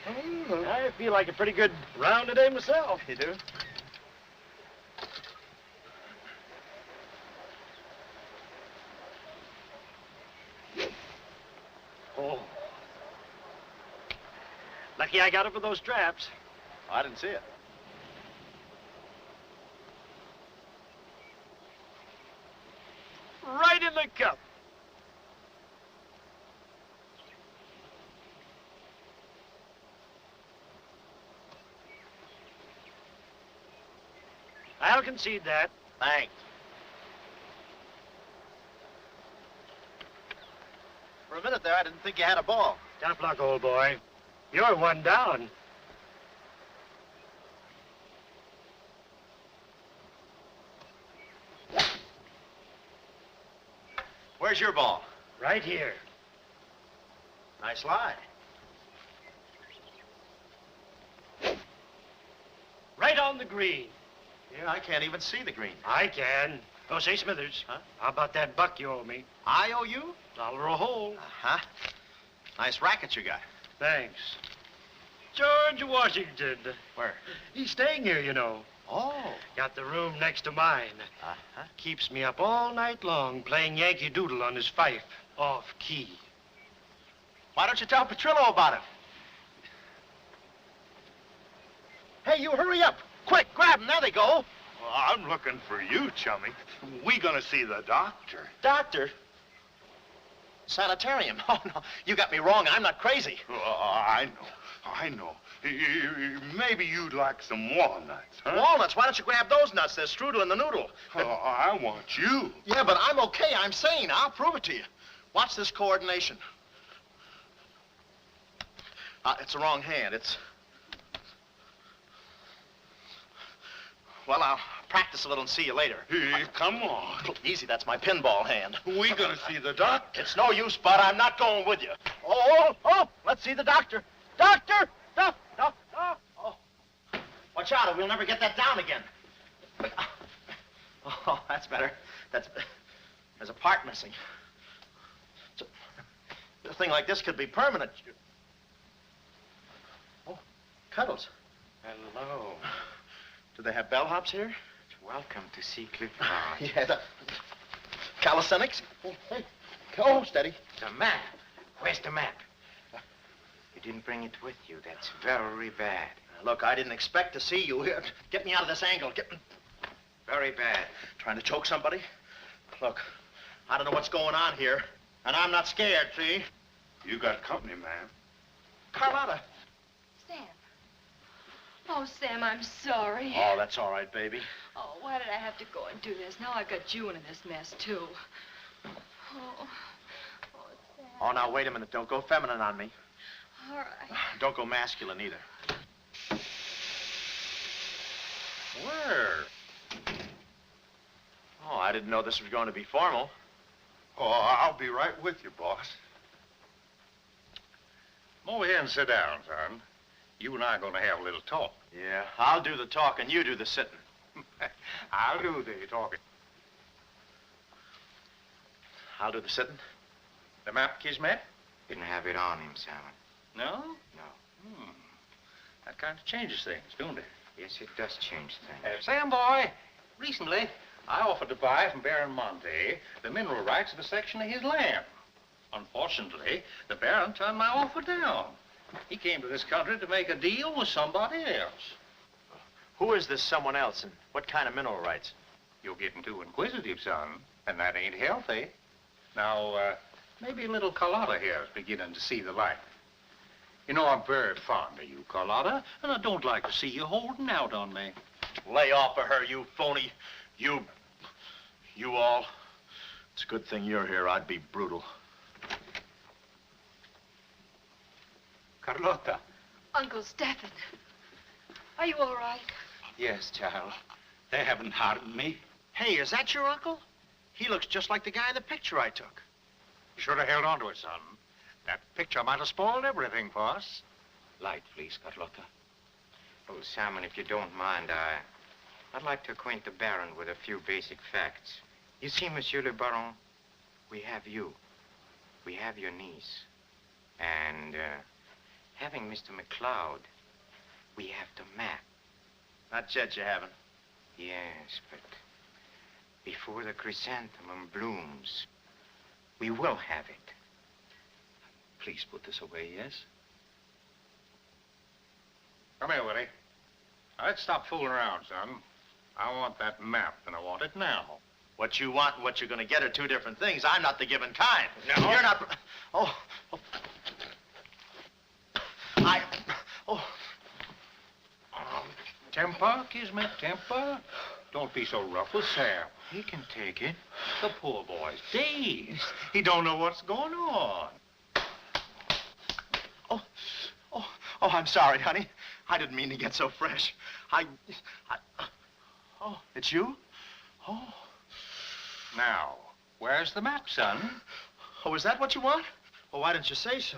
Speaker 12: I feel like a pretty good round today myself.
Speaker 3: You do?
Speaker 12: Oh. Lucky I got it with those straps.
Speaker 3: I didn't see it.
Speaker 12: Right in the cup. I'll concede that.
Speaker 3: Thanks. For a minute there, I didn't think you had a ball.
Speaker 12: Tough luck, old boy. You're one down.
Speaker 3: Where's your ball?
Speaker 12: Right here.
Speaker 3: Nice lie.
Speaker 12: Right on the green.
Speaker 3: Yeah, I can't even see the green.
Speaker 12: I can. Oh, say, Smithers.
Speaker 3: Huh?
Speaker 12: How about that buck you owe me?
Speaker 3: I owe you?
Speaker 12: $1 a hole.
Speaker 3: Uh-huh. Nice racket you got.
Speaker 12: Thanks. George Washington.
Speaker 3: Where?
Speaker 12: He's staying here, you know.
Speaker 3: Oh.
Speaker 12: Got the room next to mine.
Speaker 3: Uh-huh.
Speaker 12: Keeps me up all night long playing Yankee Doodle on his fife. Off key.
Speaker 3: Why don't you tell Petrillo about it? Hey, you hurry up. Quick, grab them. There they go.
Speaker 11: Well, I'm looking for you, chummy. We gonna see the doctor.
Speaker 3: Doctor? Sanitarium. Oh, no. You got me wrong. I'm not crazy.
Speaker 11: Oh, I know. Maybe you'd like some walnuts, huh?
Speaker 3: Walnuts? Why don't you grab those nuts? There's strudel in the noodle.
Speaker 11: Oh, I want you.
Speaker 3: Yeah, but I'm okay. I'm sane. I'll prove it to you. Watch this coordination. It's the wrong hand. It's... Well, I'll practice a little and see you later.
Speaker 11: Hey, come on.
Speaker 3: Easy, that's my pinball hand.
Speaker 11: We gonna see the doctor.
Speaker 3: It's no use, Bud. I'm not going with you. Oh, let's see the doctor. Doctor! Oh. Watch out, or we'll never get that down again. Oh, that's better. There's a part missing. A thing like this could be permanent. Oh, Cuddles.
Speaker 2: Hello.
Speaker 3: Do they have bellhops here?
Speaker 2: Welcome to see Clifford.
Speaker 3: Yeah, the calisthenics. Hey. Oh, steady.
Speaker 2: The map. Where's the map? You didn't bring it with you. That's very bad.
Speaker 3: Look, I didn't expect to see you here. Get me out of this angle.
Speaker 2: Very bad.
Speaker 3: Trying to choke somebody? Look, I don't know what's going on here, and I'm not scared, see?
Speaker 11: You got company, ma'am.
Speaker 3: Carlotta.
Speaker 4: Sam. Oh, Sam, I'm sorry.
Speaker 3: Oh, that's all right, baby.
Speaker 4: Oh, why did I have to go and do this? Now I've got you in this mess, too. Oh, Sam.
Speaker 3: Oh, now, wait a minute. Don't go feminine on me.
Speaker 4: All right.
Speaker 3: Don't go masculine, either. Where? Oh, I didn't know this was going to be formal.
Speaker 11: Oh, I'll be right with you, boss.
Speaker 8: Come over here and sit down, son. You and I are going to have a little talk.
Speaker 3: Yeah, I'll do the talking, you do the sitting.
Speaker 8: I'll do the talking.
Speaker 3: I'll do the sitting.
Speaker 8: The map, Kismet?
Speaker 2: Didn't have it on him, Simon.
Speaker 8: No?
Speaker 2: No.
Speaker 8: That kind of changes things, don't it?
Speaker 2: Yes, it does change things.
Speaker 8: Sam, boy, recently I offered to buy from Baron Monte the mineral rights of a section of his land. Unfortunately, the Baron turned my offer down. He came to this country to make a deal with somebody else.
Speaker 3: Who is this someone else, and what kind of mineral rights?
Speaker 8: You're getting too inquisitive, son, and that ain't healthy. Now, maybe little Carlotta here is beginning to see the light. You know, I'm very fond of you, Carlotta, and I don't like to see you holding out on me.
Speaker 3: Lay off of her, you phony. You all. It's a good thing you're here. I'd be brutal.
Speaker 12: Carlotta.
Speaker 4: Uncle Stephen. Are you all right?
Speaker 12: Yes, child. They haven't harmed me.
Speaker 3: Hey, is that your uncle? He looks just like the guy in the picture I took.
Speaker 8: You should have held on to it, son. That picture might have spoiled everything for us.
Speaker 12: Light, please, Carlotta.
Speaker 2: Oh, Simon, if you don't mind, I'd like to acquaint the Baron with a few basic facts. You see, Monsieur le Baron, we have you. We have your niece. And, having Mr. McCloud, we have the map.
Speaker 3: Not yet, you haven't.
Speaker 2: Yes, but before the chrysanthemum blooms, we will have it.
Speaker 8: Please put this away, yes? Come here, Willie. Now, let's stop fooling around, son. I want that map, and I want it now.
Speaker 3: What you want and what you're going to get are two different things. I'm not the given kind.
Speaker 8: No?
Speaker 3: You're not... Oh. Oh.
Speaker 8: Temper, Kismet, temper. Don't be so rough with Sam.
Speaker 2: He can take it.
Speaker 8: The poor boy's dazed. He don't know what's going on.
Speaker 3: Oh, I'm sorry, honey. I didn't mean to get so fresh. Oh, it's you? Oh.
Speaker 8: Now, where's the map, son?
Speaker 3: Oh, is that what you want? Well, why didn't you say so?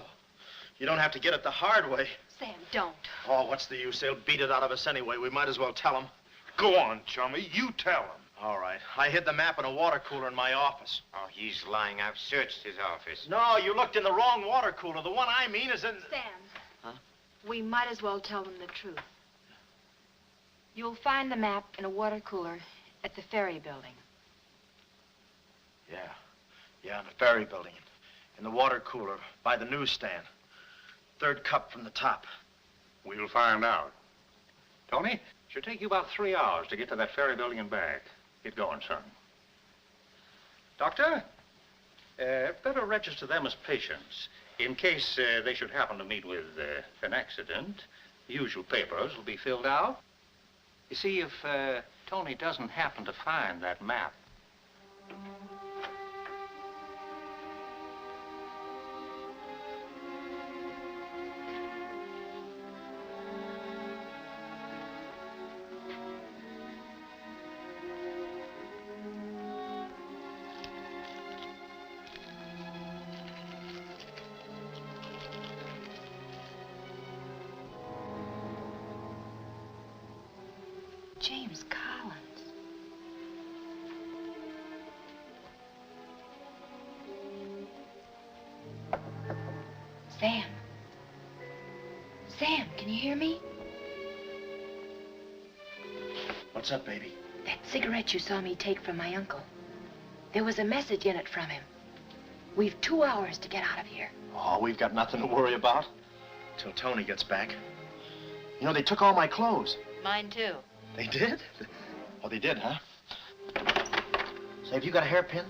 Speaker 3: You don't have to get it the hard way.
Speaker 4: Sam, don't.
Speaker 3: Oh, what's the use? They'll beat it out of us anyway. We might as well tell them.
Speaker 11: Go on, chummy. You tell him.
Speaker 3: All right. I hid the map in a water cooler in my office.
Speaker 2: Oh, he's lying. I've searched his office.
Speaker 3: No, you looked in the wrong water cooler. The one I mean is in...
Speaker 4: Sam.
Speaker 3: Huh?
Speaker 4: We might as well tell them the truth. You'll find the map in a water cooler at the ferry building.
Speaker 3: Yeah, in the ferry building. In the water cooler by the newsstand. Third cup from the top.
Speaker 8: We'll find out. Tony, should take you about 3 hours to get to that ferry building and back. Get going, son. Doctor, better register them as patients. In case they should happen to meet with an accident, the usual papers will be filled out. You see, if Tony doesn't happen to find that map...
Speaker 4: James Collins. Sam. Sam, can you hear me?
Speaker 3: What's up, baby?
Speaker 4: That cigarette you saw me take from my uncle. There was a message in it from him. We've 2 hours to get out of here.
Speaker 3: Oh, we've got nothing to worry about. Till Tony gets back. You know, they took all my clothes.
Speaker 4: Mine too.
Speaker 3: They did? Oh, they did, huh? Say, have you got a hairpin?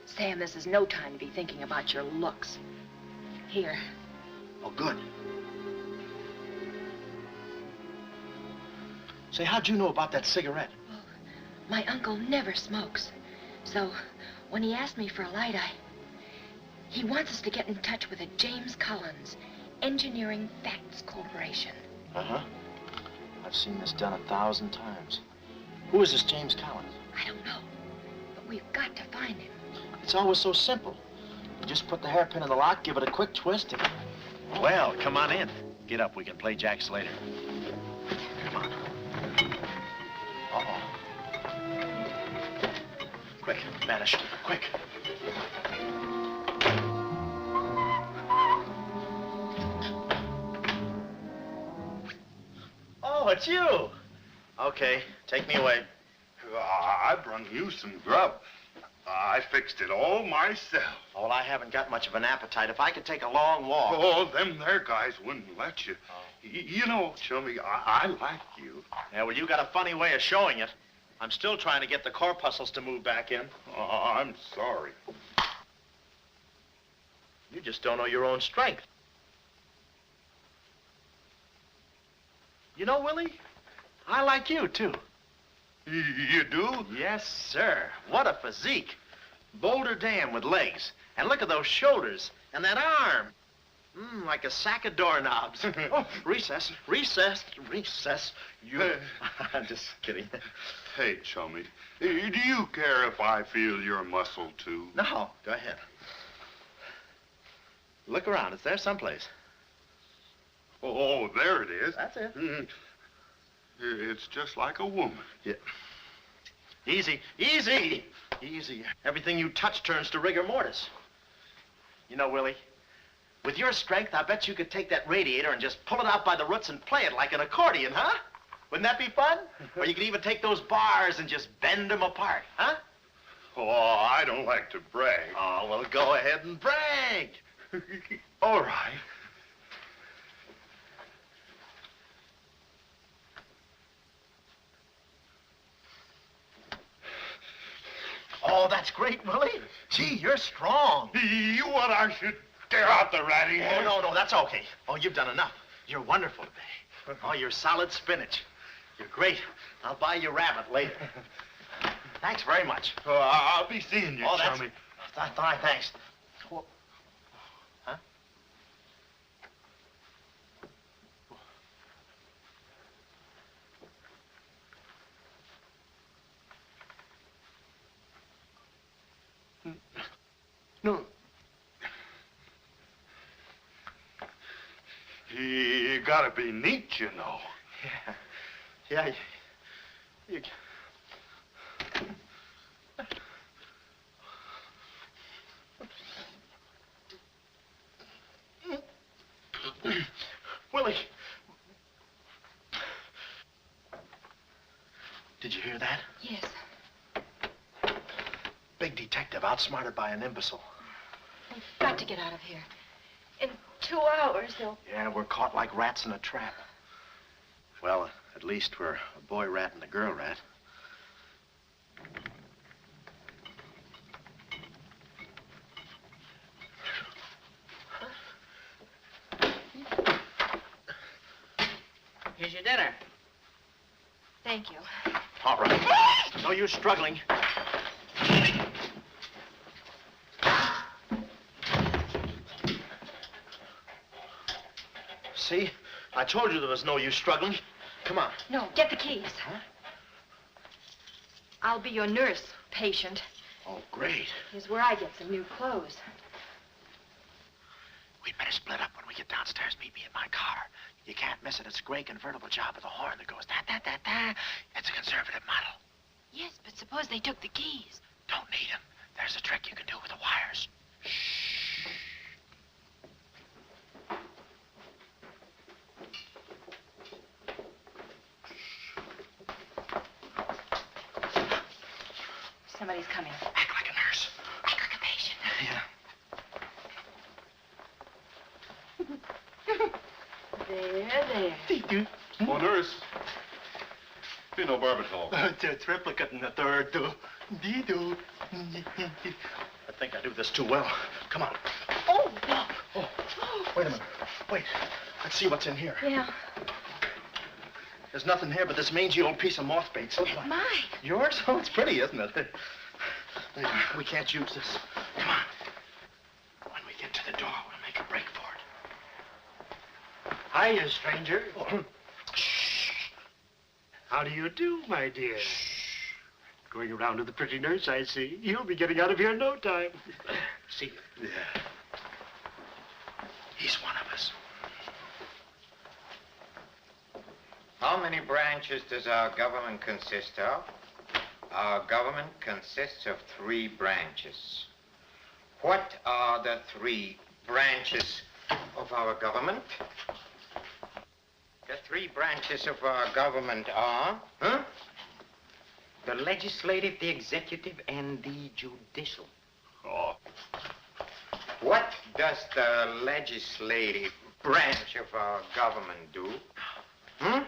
Speaker 4: Sam, this is no time to be thinking about your looks. Here.
Speaker 3: Oh, good. Say, how'd you know about that cigarette?
Speaker 4: Well, my uncle never smokes. So, when he asked me for a light, he wants us to get in touch with a James Collins, Engineering Facts Corporation.
Speaker 3: Uh-huh. I've seen this done 1,000 times. Who is this James Collins?
Speaker 4: I don't know, but we've got to find him.
Speaker 3: It's always so simple. You just put the hairpin in the lock, give it a quick twist, and...
Speaker 12: Well, come on in. Get up. We can play jacks later.
Speaker 3: Come on. Uh-oh. Quick, vanish. Quick. Oh, it's you. Okay, take me away.
Speaker 11: I brung you some grub. I fixed it all myself.
Speaker 3: Oh, well, I haven't got much of an appetite. If I could take a long walk.
Speaker 11: Oh, them there guys wouldn't let you. You know, chummy, I like you.
Speaker 3: Yeah, well, you got a funny way of showing it. I'm still trying to get the corpuscles to move back in.
Speaker 11: Oh, I'm sorry.
Speaker 3: You just don't know your own strength. You know, Willie, I like you, too.
Speaker 11: You do?
Speaker 3: Yes, sir. What a physique. Boulder Dam with legs. And look at those shoulders. And that arm. Like a sack of doorknobs. Oh, recess, recess, recess. You... I'm just kidding.
Speaker 11: Hey, chummy, do you care if I feel your muscle, too?
Speaker 3: No, go ahead. Look around. It's there someplace.
Speaker 11: Oh, there it is.
Speaker 3: That's it.
Speaker 11: It's just like a woman.
Speaker 3: Yeah. Easy, easy, easy. Everything you touch turns to rigor mortis. You know, Willie, With your strength, I bet you could take that radiator and just pull it out by the roots and play it like an accordion, huh? Wouldn't that be fun? Or you could even take those bars and just bend them apart, huh?
Speaker 11: Oh, I don't like to brag.
Speaker 3: Oh, well, go ahead and brag.
Speaker 11: All right.
Speaker 3: Oh, that's great, Willie. Gee, you're strong.
Speaker 11: You want I should tear out the ratty
Speaker 3: Oh,
Speaker 11: head?
Speaker 3: no, that's okay. Oh, you've done enough. You're wonderful today. Oh, you're solid spinach. You're great. I'll buy you rabbit later. Thanks very much.
Speaker 11: Oh, I'll be seeing you, chummy.
Speaker 3: Fine, thanks. Huh?
Speaker 11: No. You gotta be neat, you know.
Speaker 3: Yeah. You... Willie. Did you hear that?
Speaker 4: Yes.
Speaker 3: Big detective outsmarted by an imbecile.
Speaker 4: We've got to get out of here. In 2 hours, they'll...
Speaker 3: Yeah, we're caught like rats in a trap. Well, at least we're a boy rat and a girl rat.
Speaker 7: Here's your dinner.
Speaker 4: Thank you.
Speaker 3: All right. No use struggling. See? I told you there was no use struggling. Come on.
Speaker 4: No, get the keys.
Speaker 3: Huh?
Speaker 4: I'll be your nurse, patient.
Speaker 3: Oh, great.
Speaker 4: Here's where I get some new clothes.
Speaker 3: We'd better split up when we get downstairs. Meet me in my car. You can't miss it. It's a gray convertible job with a horn that goes da-da-da-da. It's a conservative model.
Speaker 4: Yes, but suppose they took the keys.
Speaker 3: Don't need them. There's a trick you can do with the wires. Shh.
Speaker 4: Somebody's coming.
Speaker 3: Act like a nurse.
Speaker 4: Act like a patient.
Speaker 3: Yeah.
Speaker 4: There.
Speaker 11: Oh, nurse. Be no barbital.
Speaker 3: The triplicate and the third, too. I think I do this too well. Come on.
Speaker 4: Oh, no.
Speaker 3: Oh, wait a minute. Wait. Let's see what's in here.
Speaker 4: Yeah.
Speaker 3: There's nothing here but this mangy old piece of moth bait. So
Speaker 4: Mine.
Speaker 3: yours? Oh, it's pretty, isn't it? We can't use this. Come on. When we get to the door, we'll make a break for it.
Speaker 12: Hiya, stranger.
Speaker 3: Shh.
Speaker 12: How do you do, my dear? Going around to the pretty nurse, I see. You'll be getting out of here in no time. See?
Speaker 3: Yeah. He's one of us.
Speaker 2: How many branches does our government consist of? Our government consists of 3 branches. What are the 3 branches of our government? The 3 branches of our government are, the legislative, the executive, and the judicial.
Speaker 11: Oh.
Speaker 2: What does the legislative branch of our government do? Huh?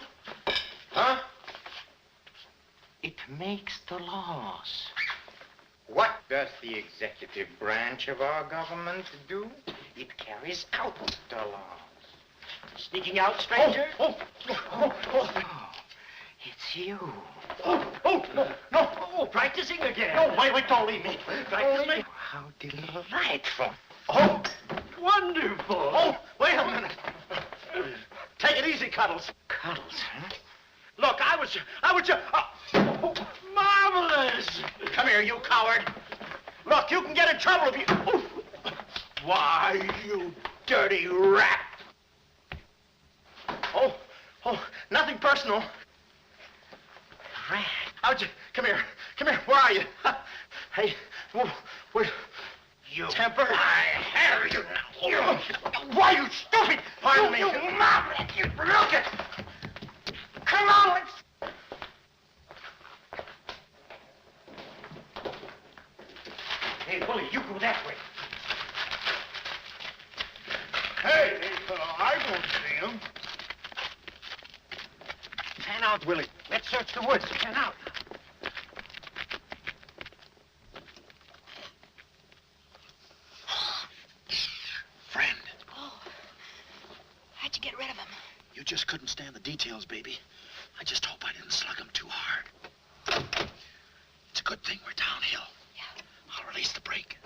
Speaker 3: It makes the laws.
Speaker 2: What does the executive branch of our government do? It carries out the laws.
Speaker 12: Sneaking out, stranger?
Speaker 3: Oh,
Speaker 2: It's you.
Speaker 3: No,
Speaker 12: Practicing again.
Speaker 3: no, wait, don't leave me.
Speaker 12: Practicing?
Speaker 2: How delightful.
Speaker 3: Oh,
Speaker 12: Wonderful.
Speaker 3: oh, wait a minute. Take it easy, Cuddles.
Speaker 2: Cuddles, huh?
Speaker 3: Look, I was
Speaker 12: Marvelous.
Speaker 3: Come here, you coward. Look, you can get in trouble if you... Why, you dirty rat. Oh, nothing personal.
Speaker 2: Rat.
Speaker 3: Come here. Where are you? Hey, where...
Speaker 2: You.
Speaker 3: Temper?
Speaker 2: I have you now. You.
Speaker 3: Why, you stupid!
Speaker 2: Pardon me.
Speaker 3: You maverick! You look it!
Speaker 2: Come on, let's... Hey, Willie, you go that way.
Speaker 11: Hey, I don't see him.
Speaker 2: Pan out, Willie. Let's search the woods. Pan out.
Speaker 3: Friend,
Speaker 4: Oh. How'd you get rid of him?
Speaker 3: you just couldn't stand the details, baby. I just hope I didn't slug him too hard. It's a good thing we're downhill.
Speaker 4: Yeah.
Speaker 3: I'll release the brake.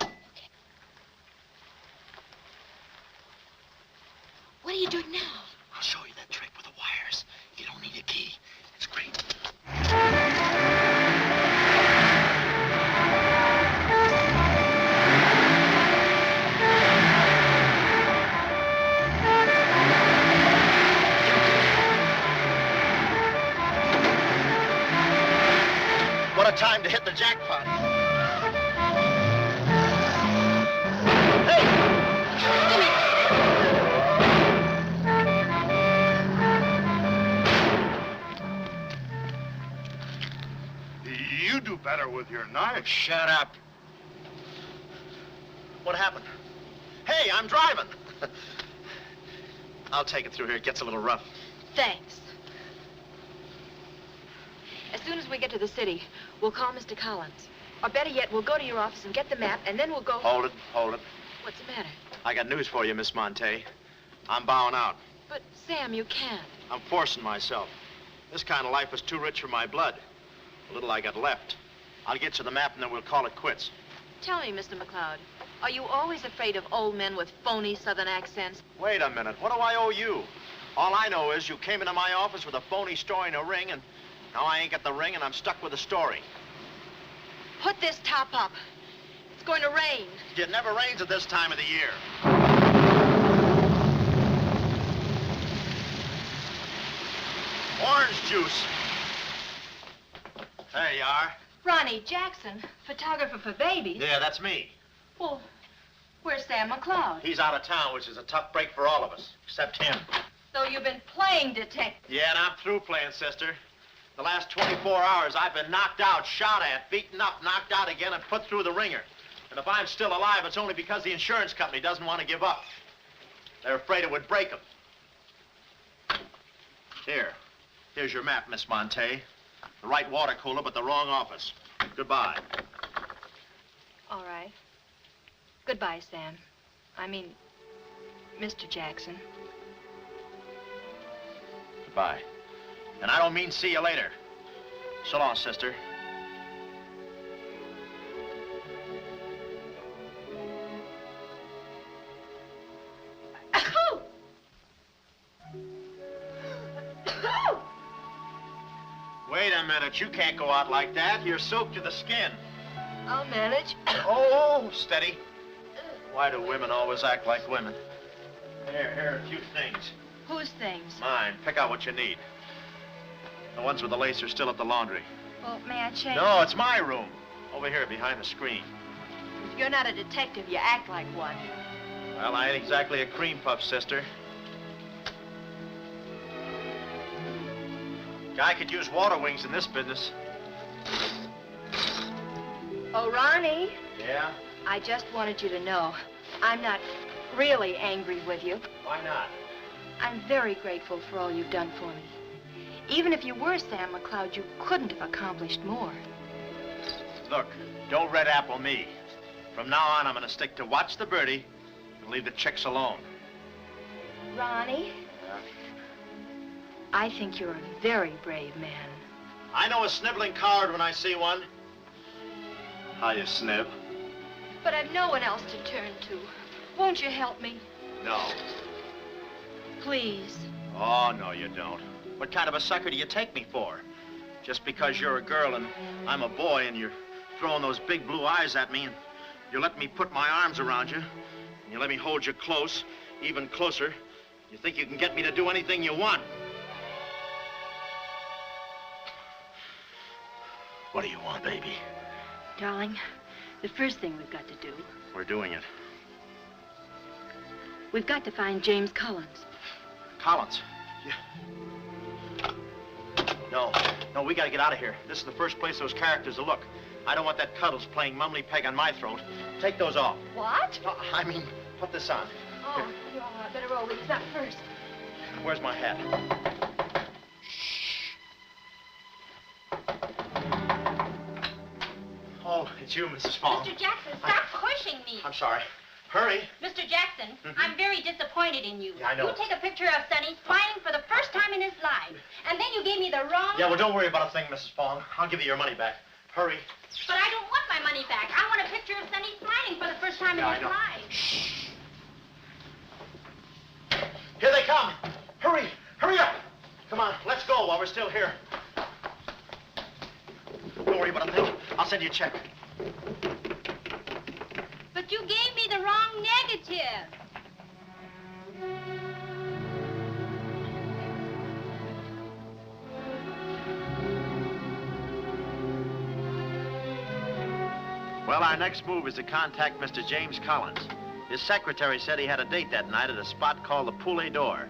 Speaker 4: What are you doing now?
Speaker 3: I'll show you that trick with the wires. You don't need a key. It's great. What a time to hit the jackpot.
Speaker 11: You do better with your knife.
Speaker 3: Shut up. What happened? Hey, I'm driving. I'll take it through here. It gets a little rough.
Speaker 4: Thanks. As soon as we get to the city, we'll call Mr. Collins. Or better yet, we'll go to your office and get the map, and then we'll go...
Speaker 3: Hold it.
Speaker 4: What's the matter?
Speaker 3: I got news for you, Miss Monte. I'm bowing out.
Speaker 4: But, Sam, you can't.
Speaker 3: I'm forcing myself. This kind of life is too rich for my blood. The little I got left. I'll get you the map, and then we'll call it quits.
Speaker 4: Tell me, Mr. McLeod, are you always afraid of old men with phony southern accents?
Speaker 3: Wait a minute. What do I owe you? All I know is you came into my office with a phony story and a ring, and now I ain't got the ring, and I'm stuck with the story.
Speaker 4: Put this top up. It's going to rain.
Speaker 3: It never rains at this time of the year. Orange juice. There you are.
Speaker 4: Ronnie Jackson, photographer for babies.
Speaker 3: Yeah, that's me.
Speaker 4: Well, where's Sam McLeod?
Speaker 3: He's out of town, which is a tough break for all of us, except him.
Speaker 4: So you've been playing detective.
Speaker 3: Yeah, and I'm through playing, sister. The last 24 hours, I've been knocked out, shot at, beaten up, knocked out again, and put through the ringer. And if I'm still alive, it's only because the insurance company doesn't want to give up. They're afraid it would break them. Here's your map, Miss Monte. The right water cooler, but the wrong office. Goodbye.
Speaker 4: All right. Goodbye, Sam. I mean, Mr. Jackson.
Speaker 3: Goodbye. And I don't mean see you later. So long, sister. Wait a minute. You can't go out like that. You're soaked to the skin.
Speaker 4: I'll manage.
Speaker 3: Oh, steady. Why do women always act like women? Here are a few things.
Speaker 4: Whose things?
Speaker 3: Mine. Pick out what you need. The ones with the lace are still at the laundry.
Speaker 4: Well, may I change?
Speaker 3: No, it's my room. Over here, behind the screen.
Speaker 4: If you're not a detective, you act like one.
Speaker 3: Well, I ain't exactly a cream puff, sister. Guy could use water wings in this business.
Speaker 4: Oh, Ronnie.
Speaker 3: Yeah?
Speaker 4: I just wanted you to know I'm not really angry with you.
Speaker 3: Why not?
Speaker 4: I'm very grateful for all you've done for me. Even if you were Sam McLeod, you couldn't have accomplished more.
Speaker 3: Look, don't red apple me. From now on, I'm going to stick to watch the birdie and leave the chicks alone.
Speaker 4: Ronnie?
Speaker 3: Yeah?
Speaker 4: I think you're a very brave man.
Speaker 3: I know a sniveling coward when I see one. How you snib?
Speaker 4: But I've no one else to turn to. Won't you help me?
Speaker 3: No.
Speaker 4: Please.
Speaker 3: Oh, no, you don't. What kind of a sucker do you take me for? Just because you're a girl and I'm a boy and you're throwing those big blue eyes at me and you let me put my arms around you and you let me hold you close, even closer, you think you can get me to do anything you want. What do you want, baby?
Speaker 4: Darling, The first thing we've got to do,
Speaker 3: We're doing it.
Speaker 4: we've got to find James Collins.
Speaker 3: Collins. No, we gotta get out of here. This is the first place those characters will look. I don't want that Cuddles playing Mumley Peg on my throat. Take those off.
Speaker 4: What?
Speaker 3: No, I mean, put this on.
Speaker 4: Oh, you're all right. Better roll these out first.
Speaker 3: Where's my hat? Oh, it's you, Mrs. Fong.
Speaker 5: Mr. Jackson, stop pushing me.
Speaker 3: I'm sorry. Hurry.
Speaker 5: Mr. Jackson, I'm very disappointed in you.
Speaker 3: Yeah, I know.
Speaker 5: You take a picture of Sonny smiling for the first time in his life, and then you gave me the wrong...
Speaker 3: Yeah, well, don't worry about a thing, Mrs. Fong. I'll give you your money back. Hurry.
Speaker 5: But I don't want my money back. I want a picture of Sonny smiling for the first time in his life.
Speaker 3: Here they come. Hurry. Hurry up. Come on, let's go while we're still here. Don't worry about a thing. I'll send you a check.
Speaker 5: But you gave me the wrong negative.
Speaker 3: Well, our next move is to contact Mr. James Collins. His secretary said he had a date that night at a spot called the Poulet d'Or.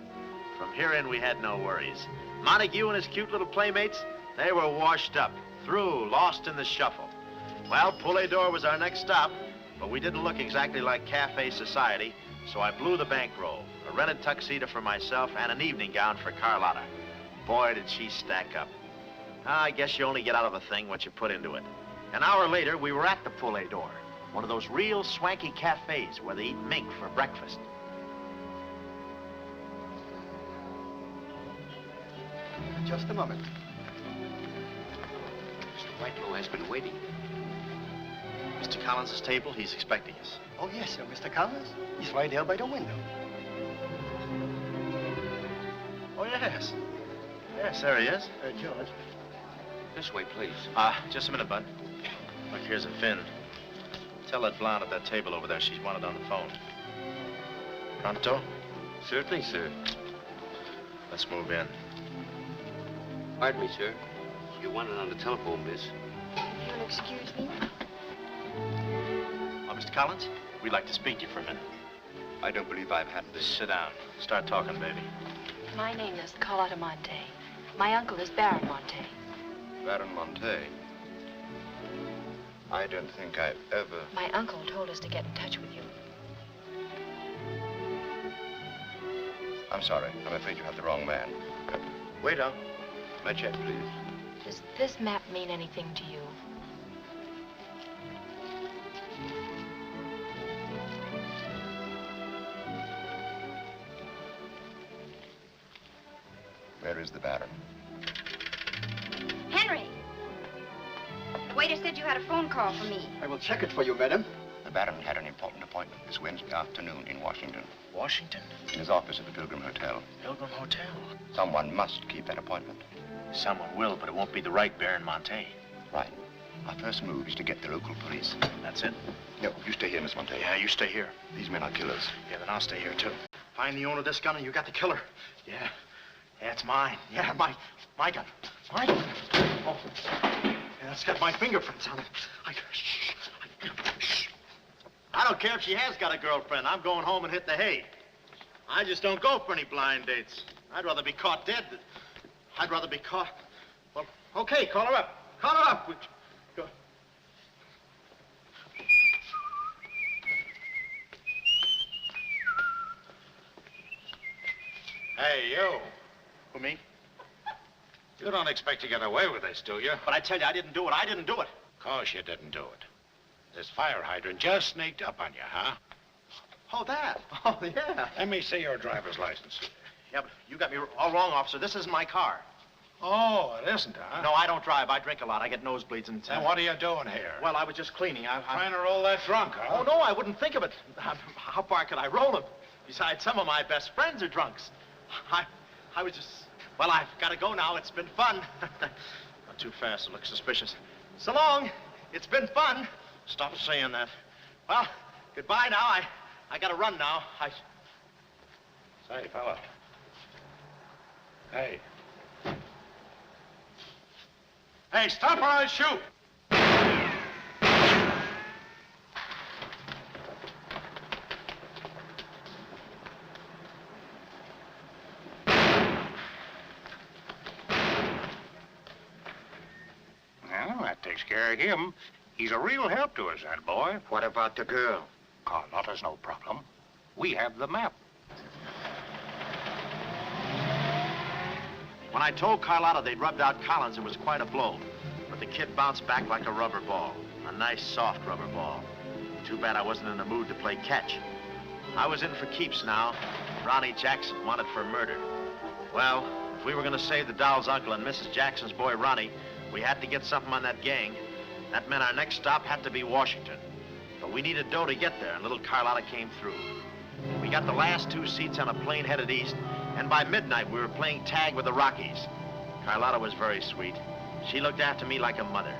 Speaker 3: From here in, we had no worries. Montague and his cute little playmates, they were washed up, through, lost in the shuffle. Well, Poulet d'Or was our next stop, but we didn't look exactly like cafe society, so I blew the bankroll, a rented tuxedo for myself and an evening gown for Carlotta. Boy, did she stack up. I guess you only get out of a thing what you put into it. An hour later, we were at the Poulet d'Or, one of those real swanky cafes where they eat mink for breakfast.
Speaker 10: Just a moment. Mr. Whitelaw has been waiting.
Speaker 3: Mr. Collins' table, he's expecting us.
Speaker 10: Oh, yes, sir. Mr. Collins? He's right there by the window.
Speaker 3: Oh, yes. Yes, there he is.
Speaker 10: George. This way, please.
Speaker 3: Just a minute, Bud. Look, here's a Finn. Tell that blonde at that table over there she's wanted on the phone. Pronto?
Speaker 10: Certainly, sir.
Speaker 3: Let's move in.
Speaker 10: Pardon me, sir. You wanted on the telephone, miss.
Speaker 4: You'll excuse me?
Speaker 3: Mr. Collins, we'd like to speak to you for a minute.
Speaker 10: I don't believe I've had this.
Speaker 3: Sit down. Start talking, baby.
Speaker 4: My name is Carlotta Monte. My uncle is Baron Monte.
Speaker 6: Baron Monte. I don't think I've ever...
Speaker 4: My uncle told us to get in touch with you.
Speaker 6: I'm sorry. I'm afraid you have the wrong man.
Speaker 3: Waiter.
Speaker 6: My check, please.
Speaker 4: Does this map mean anything to you?
Speaker 6: Where is the Baron?
Speaker 5: Henry! Waiter said you had a phone call for me.
Speaker 10: I will check it for you, madam.
Speaker 6: The Baron had an important appointment this Wednesday afternoon in Washington.
Speaker 3: Washington?
Speaker 6: In his office at the Pilgrim Hotel.
Speaker 3: Pilgrim Hotel.
Speaker 6: Someone must keep that appointment.
Speaker 3: Someone will, but it won't be the right Baron Monte.
Speaker 6: Right. Our first move is to get the local police.
Speaker 3: That's it.
Speaker 6: No, you stay here, Miss Monte.
Speaker 3: Yeah, you stay here.
Speaker 6: These men are killers.
Speaker 3: Yeah, then I'll stay here, too. Find the owner of this gun and you got the killer. Yeah. Yeah, it's mine. Yeah, my gun. My gun. Oh. Yeah, it's got my fingerprints on it. I don't care if she has got a girlfriend. I'm going home and hit the hay. I just don't go for any blind dates. I'd rather be caught dead than... I'd rather be caught... Well, okay, call her up. Call her up. Go.
Speaker 8: Hey, you.
Speaker 3: Who, me?
Speaker 8: You don't expect to get away with this, do you?
Speaker 3: But I tell you, I didn't do it. I didn't do it.
Speaker 8: Of course you didn't do it. This fire hydrant just sneaked up on you, huh?
Speaker 3: Oh, that. Oh, yeah.
Speaker 8: Let me see your driver's license.
Speaker 3: Yeah, but you got me all wrong, officer. This isn't my car.
Speaker 8: Oh, it isn't, huh?
Speaker 3: No, I don't drive. I drink a lot. I get nosebleeds and...
Speaker 8: Then what are you doing here?
Speaker 3: Well, I was just cleaning. I'm
Speaker 8: trying to roll that drunk, huh?
Speaker 3: Oh, no, I wouldn't think of it. How far could I roll them? Besides, some of my best friends are drunks. I was just... Well, I've got to go now. It's been fun. Not too fast. It looks suspicious. So long. It's been fun. Stop saying that. Well, goodbye now. I got to run now.
Speaker 8: Say, fella. Hey. Hey, stop or I'll shoot. takes care of him. He's a real help to us, that boy.
Speaker 2: What about the girl?
Speaker 8: Carlotta's no problem. We have the map.
Speaker 3: When I told Carlotta they'd rubbed out Collins, it was quite a blow. But the kid bounced back like a rubber ball. A nice, soft rubber ball. Too bad I wasn't in the mood to play catch. I was in for keeps now. Ronnie Jackson wanted for murder. Well, if we were going to save the doll's uncle and Mrs. Jackson's boy, Ronnie, we had to get something on that gang. That meant our next stop had to be Washington. But we needed dough to get there, and little Carlotta came through. We got the last 2 seats on a plane headed east, and by midnight we were playing tag with the Rockies. Carlotta was very sweet. She looked after me like a mother.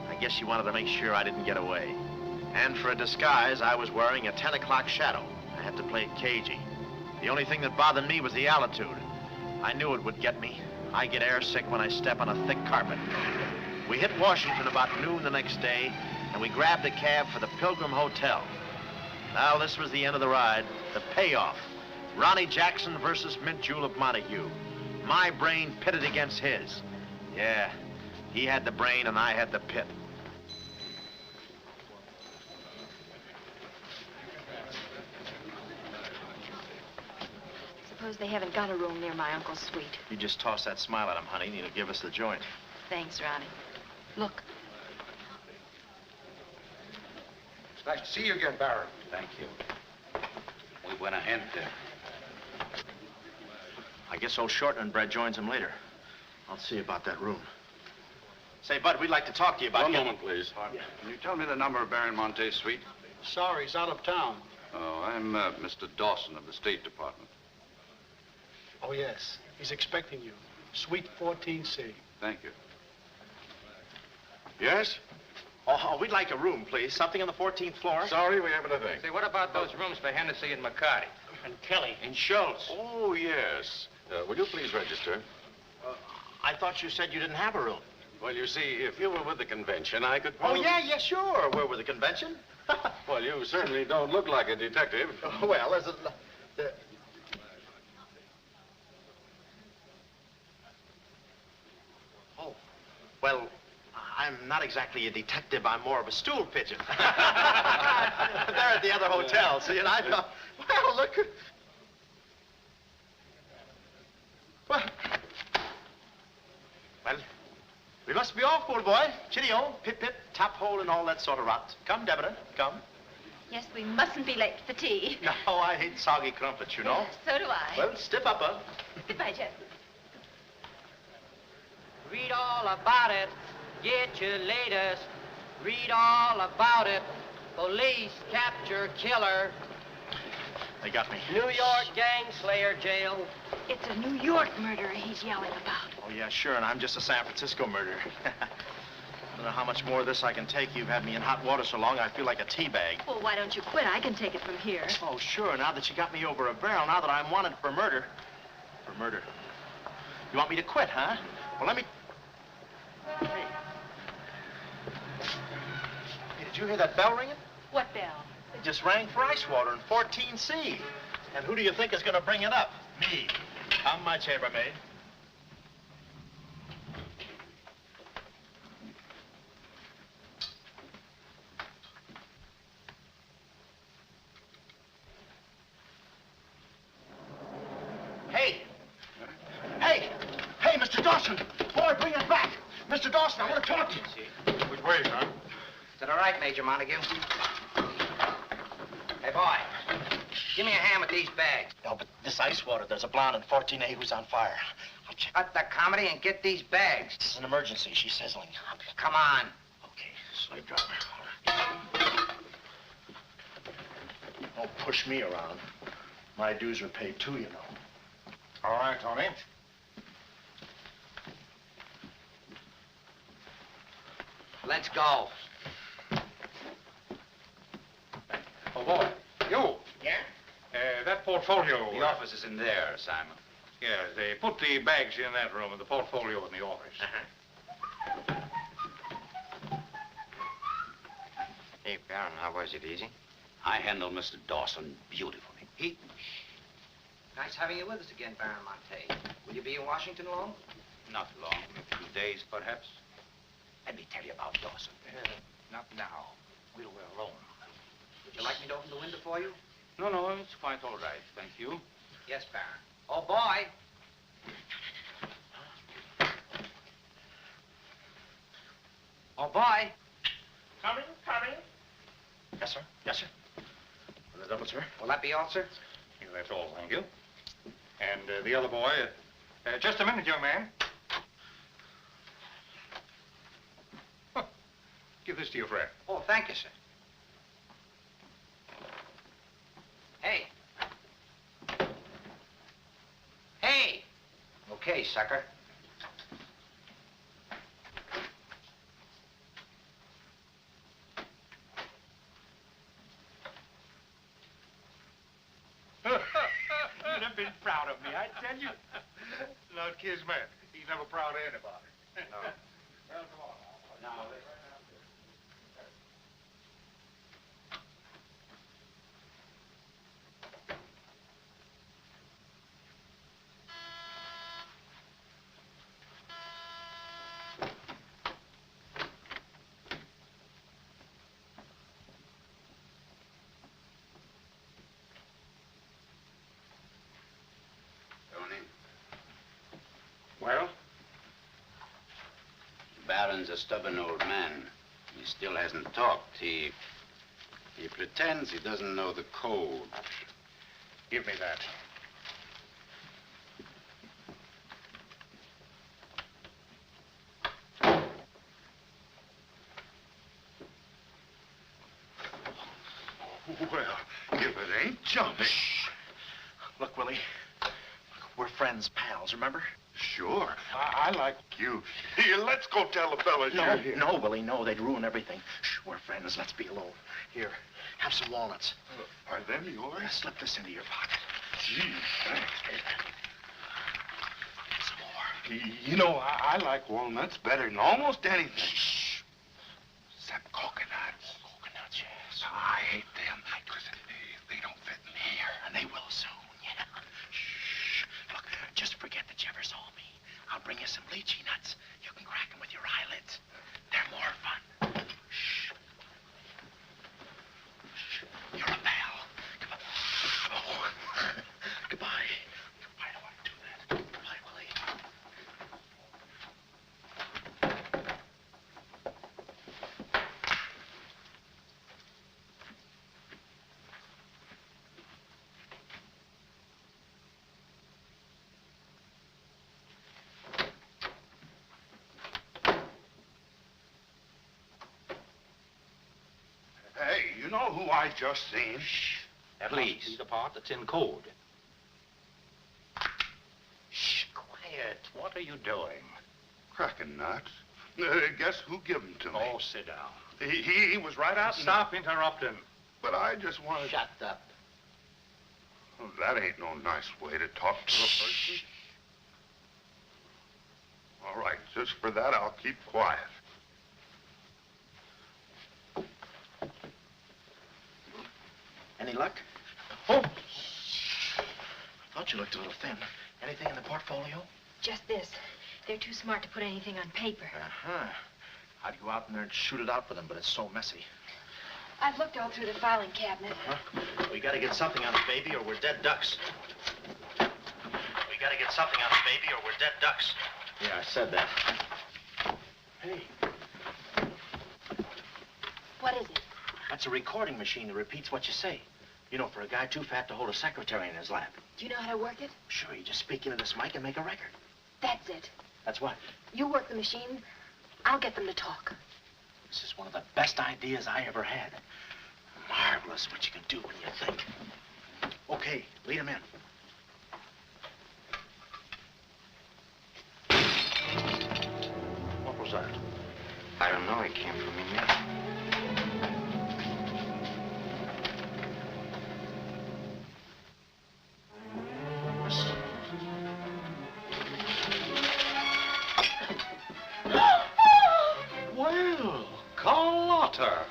Speaker 3: I guess she wanted to make sure I didn't get away. And for a disguise, I was wearing a 10 o'clock shadow. I had to play it cagey. The only thing that bothered me was the altitude. I knew it would get me. I get airsick when I step on a thick carpet. We hit Washington about noon the next day, and we grabbed a cab for the Pilgrim Hotel. Well, this was the end of the ride, the payoff. Ronnie Jackson versus Mint Julep Montague. My brain pitted against his. Yeah, he had the brain and I had the pit.
Speaker 4: Suppose they haven't got a room near my uncle's suite.
Speaker 3: You just toss that smile at him, honey, and he'll give us the joint.
Speaker 4: Thanks, Ronnie. Look.
Speaker 8: It's nice to see you again, Baron.
Speaker 10: Thank you. We went ahead there.
Speaker 3: I guess old Shorten and Brett joins him later. I'll see about that room. Say, Bud, we'd like to talk to you about...
Speaker 6: One moment, please.
Speaker 3: Yeah.
Speaker 6: Can you tell me the number of Baron Monte's suite?
Speaker 12: Sorry, he's out of town.
Speaker 6: Oh, I'm Mr. Dawson of the State Department.
Speaker 12: Oh, yes. He's expecting you. Suite 14C.
Speaker 6: Thank you.
Speaker 3: Yes? Oh, we'd like a room, please. Something on the 14th floor.
Speaker 8: Sorry, we haven't a thing.
Speaker 2: Say, what about those rooms for Hennessy and McCarty?
Speaker 12: And Kelly.
Speaker 2: And Schultz?
Speaker 6: Oh, yes. Will you please register?
Speaker 3: I thought you said you didn't have a room.
Speaker 6: Well, you see, if you were with the convention, I could...
Speaker 3: Oh, yeah, sure. We're with the convention.
Speaker 6: Well, you certainly don't look like a detective.
Speaker 3: Well, there's a... Oh, well, I'm not exactly a detective. I'm more of a stool pigeon. They're at the other hotel, see, and I thought, well, look... Well, we must be off, old boy. Chitty-o, pip-pip, tap-hole, and all that sort of rot. Come, Deborah, come.
Speaker 5: Yes, we mustn't be late for tea.
Speaker 3: No, I hate soggy crumpets, you know.
Speaker 5: So do I.
Speaker 3: Well, stiff upper.
Speaker 5: Goodbye, Jeff.
Speaker 7: Read all about it. Get your latest. Read all about it. Police capture killer.
Speaker 3: They got me.
Speaker 7: New York gang slayer jail.
Speaker 4: It's a New York murderer he's yelling about.
Speaker 3: Oh, yeah, sure, and I'm just a San Francisco murderer. I don't know how much more of this I can take. You've had me in hot water so long, I feel like a tea bag.
Speaker 4: Well, why don't you quit? I can take it from here.
Speaker 3: Oh, sure, now that you got me over a barrel, now that I'm wanted for murder. For murder. You want me to quit, huh? Well, let me... Hey. Hey, did you hear that bell ringing?
Speaker 4: What bell?
Speaker 3: It just rang for ice water in 14C. And who do you think is going to bring it up? Me. Come, my chambermaid. Hey! Hey! Hey, Mr. Dawson! Boy, bring it back! Mr. Dawson, I want to talk to you.
Speaker 8: Which way, son?
Speaker 2: Is that all right, Major Montague? Hey, boy, give me a hand with these bags.
Speaker 3: No, but this ice water, there's a blonde in 14A who's on fire. I'll check.
Speaker 2: Cut the comedy and get these bags.
Speaker 3: This is an emergency. She's sizzling.
Speaker 2: Come on.
Speaker 3: Okay, slave driver. Don't push me around. My dues are paid too, you know.
Speaker 8: All right, Tony.
Speaker 2: Let's go.
Speaker 8: Oh, boy. You.
Speaker 2: Yeah?
Speaker 8: That portfolio.
Speaker 6: The office is in there, Simon.
Speaker 8: Yeah, they put the bags in that room and the portfolio in the office.
Speaker 2: Hey, Baron, how was it? Easy?
Speaker 10: I handled Mr. Dawson beautifully.
Speaker 2: Nice having you with us again, Baron Monte. Will you be in Washington long?
Speaker 6: Not long, a few days, perhaps.
Speaker 10: Let me tell you about Dawson.
Speaker 8: Not now. We're alone.
Speaker 10: Would you like me to open the window for you?
Speaker 8: No, it's quite all right. Thank you.
Speaker 10: Yes, Baron. Oh, boy. Oh, boy.
Speaker 12: Coming.
Speaker 8: Yes, sir. Yes, sir. On the double, sir.
Speaker 10: Will that be all, sir?
Speaker 8: Yeah, that's all, thank you. And the other boy, just a minute, young man. Huh. Give this to your friend.
Speaker 10: Oh, thank you, sir. Hey. Hey. Okay, sucker.
Speaker 8: You'd have been proud of me, I tell you. Not Kismet. He's never proud of anybody. No. Well, come on now.
Speaker 10: Now,
Speaker 6: Tony,
Speaker 8: Well?
Speaker 6: Baron's a stubborn old man. He still hasn't talked. He pretends he doesn't know the code.
Speaker 8: Give me that.
Speaker 11: Well, if it ain't jumping.
Speaker 3: Look, Willie, we're friends, pals, remember?
Speaker 11: Sure.
Speaker 8: I like...
Speaker 11: You. Here, let's go tell the fellas you're here.
Speaker 3: No, Willie, no. They'd ruin everything. Shh, we're friends. Let's be alone. Here, have some walnuts.
Speaker 11: Are them yours?
Speaker 3: Slip this into your pocket.
Speaker 11: Gee, thanks.
Speaker 3: Some more.
Speaker 11: You know, I like walnuts better than almost anything. Shh. Except coconuts.
Speaker 3: Coconuts, yes.
Speaker 11: I hate them because they don't fit in here.
Speaker 3: And they will soon, yeah. Shh. Look, just forget that you ever saw me. I'll bring you some lychee nuts. You can crack them with your eyelids. They're more fun. Shh. Shh. You're a pal. Come on. Oh. Goodbye. I don't want to do that. Goodbye, Willie.
Speaker 11: Hey, you know who I just seen?
Speaker 8: That
Speaker 3: Please.
Speaker 8: must be the part that's in code.
Speaker 3: Shh, quiet.
Speaker 8: What are you doing?
Speaker 11: Cracking nuts. Guess who give them to me?
Speaker 8: Oh, sit down.
Speaker 11: He was right out.
Speaker 8: Stop interrupting.
Speaker 11: But I just wanted.
Speaker 10: Shut up.
Speaker 11: Well, that ain't no nice way to talk to a person. All right, just for that, I'll keep quiet.
Speaker 3: Any luck? Oh! Thought you looked a little thin. Anything in the portfolio?
Speaker 4: Just this. They're too smart to put anything on paper.
Speaker 3: Uh-huh. I'd go out in there and shoot it out with them, but it's so messy.
Speaker 4: I've looked all through the filing cabinet.
Speaker 3: We gotta get something on the baby or we're dead ducks. We gotta get something on the baby or we're dead ducks. Yeah, I said that. Hey,
Speaker 4: What is it?
Speaker 3: that's a recording machine that repeats what you say. You know, for a guy too fat to hold a secretary in his lap.
Speaker 4: Do you know how to work it?
Speaker 3: Sure, you just speak into this mic and make a record.
Speaker 4: That's it.
Speaker 3: That's what?
Speaker 4: You work the machine. I'll get them to talk.
Speaker 3: This is one of the best ideas I ever had. Marvelous what you can do when you think. Okay, lead him in. What was that?
Speaker 2: I don't know. It came from in there.
Speaker 8: Well, Carlotta.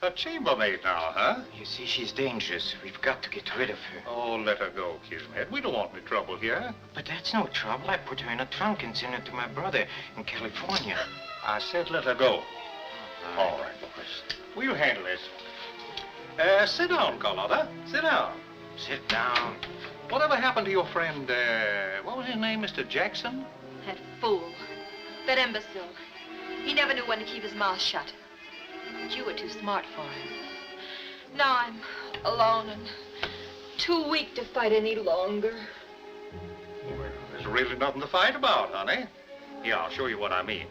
Speaker 8: a chambermaid now, huh?
Speaker 2: You see, she's dangerous. We've got to get rid of her.
Speaker 8: Oh, let her go, Kismet. We don't want any trouble here.
Speaker 2: But that's no trouble. I put her in a trunk and sent her to my brother in California.
Speaker 8: I said let her go. All right, boys. We'll handle this. Sit down, Carlotta. Sit down.
Speaker 2: Sit down.
Speaker 8: Whatever happened to your friend, what was his name, Mr. Jackson?
Speaker 4: That fool. That imbecile. He never knew when to keep his mouth shut. But you were too smart for him. Now I'm alone and too weak to fight any longer.
Speaker 8: Well, there's really nothing to fight about, honey. Here, I'll show you what I mean.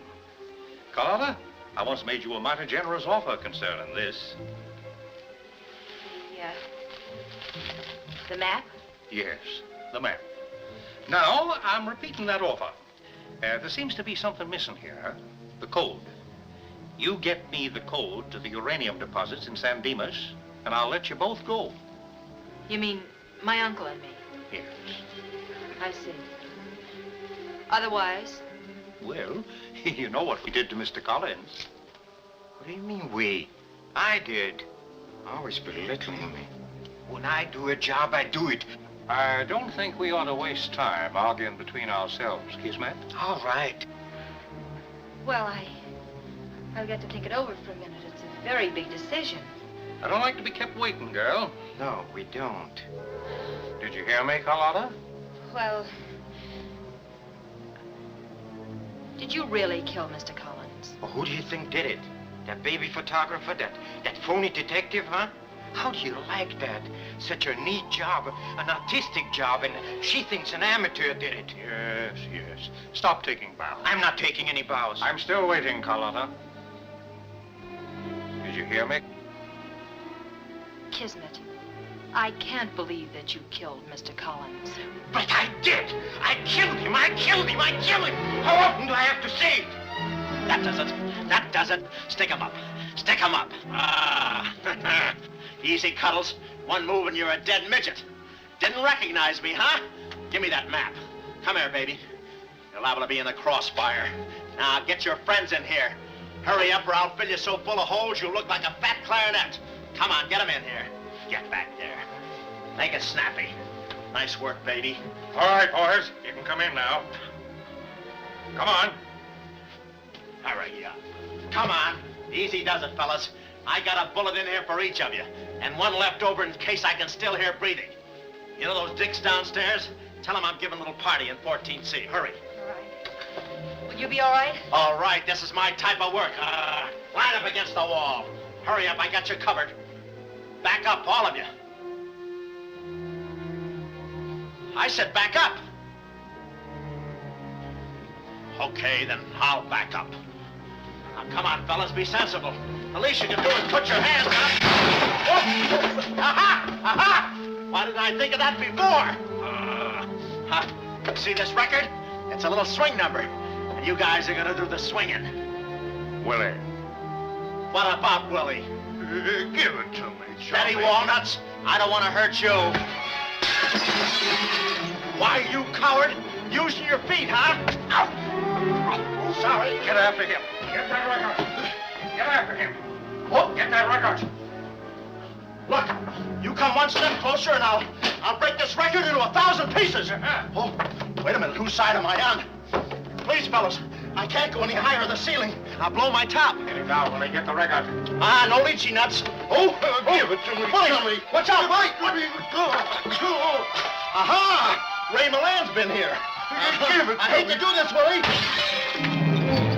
Speaker 8: Carlotta, I once made you a mighty generous offer concerning this.
Speaker 4: Yeah. The map?
Speaker 8: Yes, the map. Now, I'm repeating that offer. There seems to be something missing here. The code. You get me the code to the uranium deposits in San Dimas, and I'll let you both go.
Speaker 4: You mean my uncle and me?
Speaker 8: Yes.
Speaker 4: I see. Otherwise?
Speaker 8: Well, you know what we did to Mr. Collins.
Speaker 2: What do you mean, we? I did. Always belittling me. When I do a job, I do it.
Speaker 8: I don't think we ought to waste time arguing between ourselves, Kismet.
Speaker 2: All right.
Speaker 4: Well, I've got to think it over for a minute. It's a very big decision.
Speaker 8: I don't like to be kept waiting, girl.
Speaker 2: No, we don't.
Speaker 8: Did you hear me, Carlotta?
Speaker 4: Well, did you really kill Mr. Collins?
Speaker 2: Well, who do you think did it? That baby photographer? That phony detective, huh? How do you like that? Such a neat job, an artistic job, and she thinks an amateur did it.
Speaker 8: Yes, yes. Stop taking bows.
Speaker 2: I'm not taking any bows.
Speaker 8: I'm still waiting, Carlotta. Did you hear me?
Speaker 4: Kismet, I can't believe that you killed Mr. Collins.
Speaker 2: But I did! I killed him! I killed him! I killed him! How often do I have to say it?
Speaker 3: That does it. That does it. Stick 'em up. Stick 'em up. Ah. Easy, Cuddles. One move and you're a dead midget. Didn't recognize me, huh? Give me that map. Come here, baby. You're liable to be in the crossfire. Now, get your friends in here. Hurry up or I'll fill you so full of holes you'll look like a fat clarinet. Come on, get 'em in here. Get back there. Make it snappy. Nice work, baby.
Speaker 8: All right, boys. You can come in now. Come on.
Speaker 3: Hurry up. Come on. Easy does it, fellas. I got a bullet in here for each of you, and one left over in case I can still hear breathing. You know those dicks downstairs? Tell them I'm giving a little party in 14C. Hurry.
Speaker 4: All right. Will you be all right?
Speaker 3: All right, this is my type of work. Line up against the wall. Hurry up, I got you covered. Back up, all of you. I said back up. Okay, then I'll back up. Now, come on, fellas, be sensible. The least you can do is put your hands up. Oh. Aha! Aha! Why didn't I think of that before? See this record? It's a little swing number. And you guys are gonna do the swinging.
Speaker 8: Willie.
Speaker 3: What about Willie?
Speaker 11: Give it to me,
Speaker 3: Steady,
Speaker 11: Charlie.
Speaker 3: Walnuts. I don't want to hurt you. Why, you coward? Using your feet, huh? Ow. Sorry.
Speaker 8: Get after him. Get that record. Get after him. Oh, get that record.
Speaker 3: Look, you come one step closer and I'll break this record into 1,000 pieces. Oh, wait a minute. Whose side am I on? Please, fellas, I can't go any higher than the ceiling. I'll blow my top.
Speaker 8: Get it down, Willie. Get the record.
Speaker 3: Ah, no lychee nuts. Oh,
Speaker 11: Give it to me,
Speaker 3: Willie,
Speaker 11: Charlie.
Speaker 3: watch out, Willie. Aha! Ray Milan's been here.
Speaker 11: Give it
Speaker 3: I
Speaker 11: to
Speaker 3: hate
Speaker 11: me.
Speaker 3: to do this, Willie.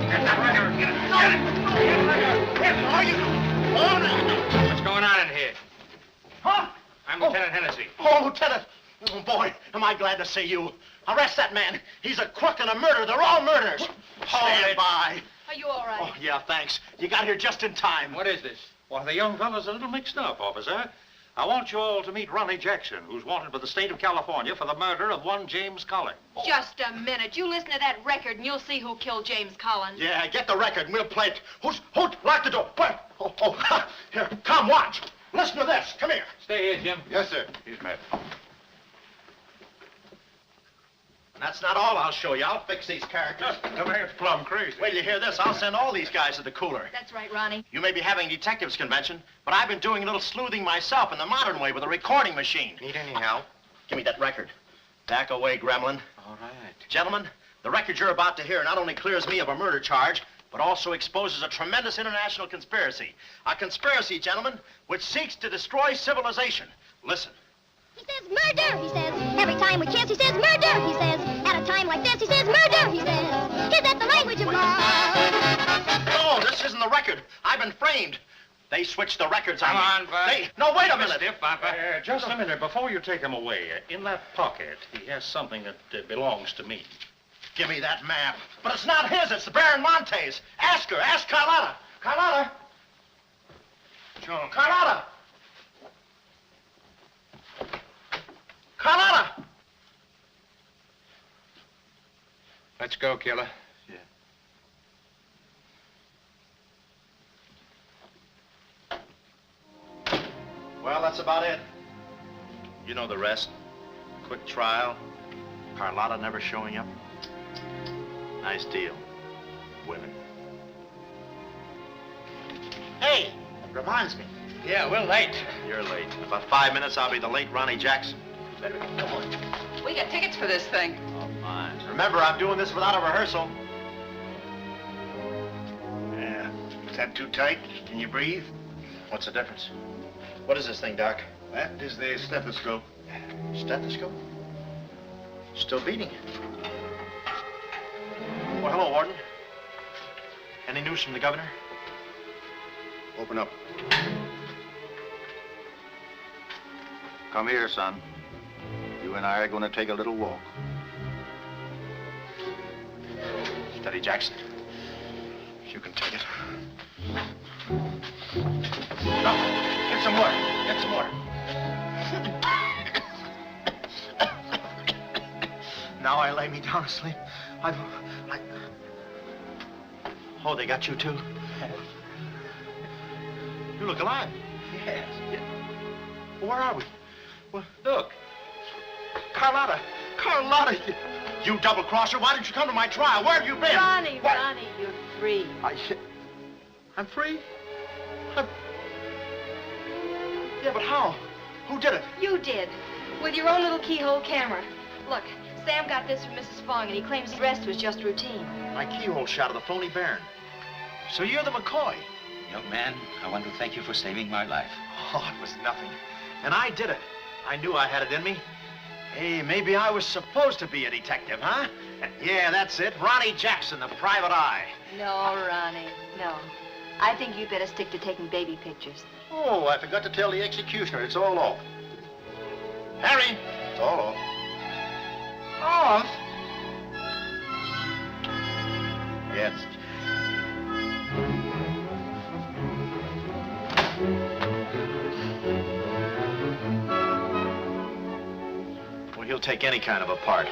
Speaker 8: Get that record. Get it. Get it. Get the record. Get it.
Speaker 3: Are you? Oh, no.
Speaker 2: What's going on in here?
Speaker 3: Huh?
Speaker 2: I'm Lieutenant Hennessy.
Speaker 3: Oh, Lieutenant. Oh, boy, am I glad to see you. Arrest that man. He's a crook and a murderer. They're all murderers. Stand by.
Speaker 4: Are you all right?
Speaker 3: Oh, yeah, thanks. You got here just in time.
Speaker 2: What is this?
Speaker 8: Well, the young fella's a little mixed up, officer. I want you all to meet Ronnie Jackson, who's wanted by the state of California for the murder of one James Collins.
Speaker 4: Just a minute. You listen to that record and you'll see who killed James Collins.
Speaker 3: Yeah, get the record and we'll play it. Who's lock the door. What? Oh, here, come, watch. Listen to this. Come here.
Speaker 2: Stay here, Jim.
Speaker 11: Yes, sir.
Speaker 8: He's met.
Speaker 3: And that's not all I'll show you. I'll fix these characters.
Speaker 8: The man's plumb crazy.
Speaker 3: Wait till you hear this. I'll send all these guys to the cooler.
Speaker 4: That's right, Ronnie.
Speaker 3: You may be having a detectives convention, but I've been doing a little sleuthing myself in the modern way with a recording machine.
Speaker 2: Need any help?
Speaker 3: Give me that record. Back away, gremlin.
Speaker 2: All right.
Speaker 3: Gentlemen, the record you're about to hear not only clears me of a murder charge, but also exposes a tremendous international conspiracy. A conspiracy, gentlemen, which seeks to destroy civilization. Listen.
Speaker 13: He says murder, he says. Every time we kiss, he says murder, he says. At a time like this, he says murder, he says. Is that the language of love?
Speaker 3: No, this isn't the record. I've been framed. They switched the records on me.
Speaker 2: Come on, Bud.
Speaker 3: No, wait a minute.
Speaker 2: Stiff upper.
Speaker 8: Just a minute. Before you take him away, in that pocket, he has something that belongs to me.
Speaker 3: Give me that map. But it's not his. It's the Baron Monte's. Ask her. Ask Carlotta. Carlotta.
Speaker 8: Sure.
Speaker 3: Carlotta. Carlotta.
Speaker 2: Let's go, killer.
Speaker 3: Well, that's about it. You know the rest. Quick trial. Carlotta never showing up. Nice deal. Women. Hey, reminds me.
Speaker 2: Yeah, we're late.
Speaker 3: You're late. In about 5 minutes, I'll be the late Ronnie Jackson. Better come on.
Speaker 4: We got tickets for this thing.
Speaker 3: Oh, fine. Remember, I'm doing this without a rehearsal.
Speaker 1: Yeah. Is that too tight? Can you breathe?
Speaker 3: What's the difference? What is this thing, Doc?
Speaker 1: That is the stethoscope.
Speaker 3: Stethoscope? Still beating. Well, hello, Warden. Any news from the governor?
Speaker 1: Open up. Come here, son. You and I are going to take a little walk.
Speaker 3: Steady, Jackson. You can take it. No, get some water. Get some water. Now I lay me down to sleep. Oh, they got you too? You look alive.
Speaker 2: Yes.
Speaker 3: Where are we? Well, look. Carlotta. Carlotta, you double-crosser. Why didn't you come to my trial? Where have you been?
Speaker 7: Ronnie,
Speaker 3: What?
Speaker 7: Ronnie, you're free.
Speaker 3: I'm free? Yeah, but how? Who did it?
Speaker 4: You did. With your own little keyhole camera. Look, Sam got this from Mrs. Fong, and he claims the rest was just routine.
Speaker 3: My keyhole shot of the phony Baron. So you're the McCoy.
Speaker 14: Young man, I want to thank you for saving my life.
Speaker 3: Oh, it was nothing. And I did it. I knew I had it in me. Hey, maybe I was supposed to be a detective, huh? Yeah, that's it. Ronnie Jackson, the private eye.
Speaker 4: No, Ronnie, no. I think you'd better stick to taking baby pictures.
Speaker 1: Oh, I forgot to tell the executioner. It's all off.
Speaker 3: Harry!
Speaker 1: It's all off.
Speaker 3: Off? Yes. Well, he'll take any kind of a part.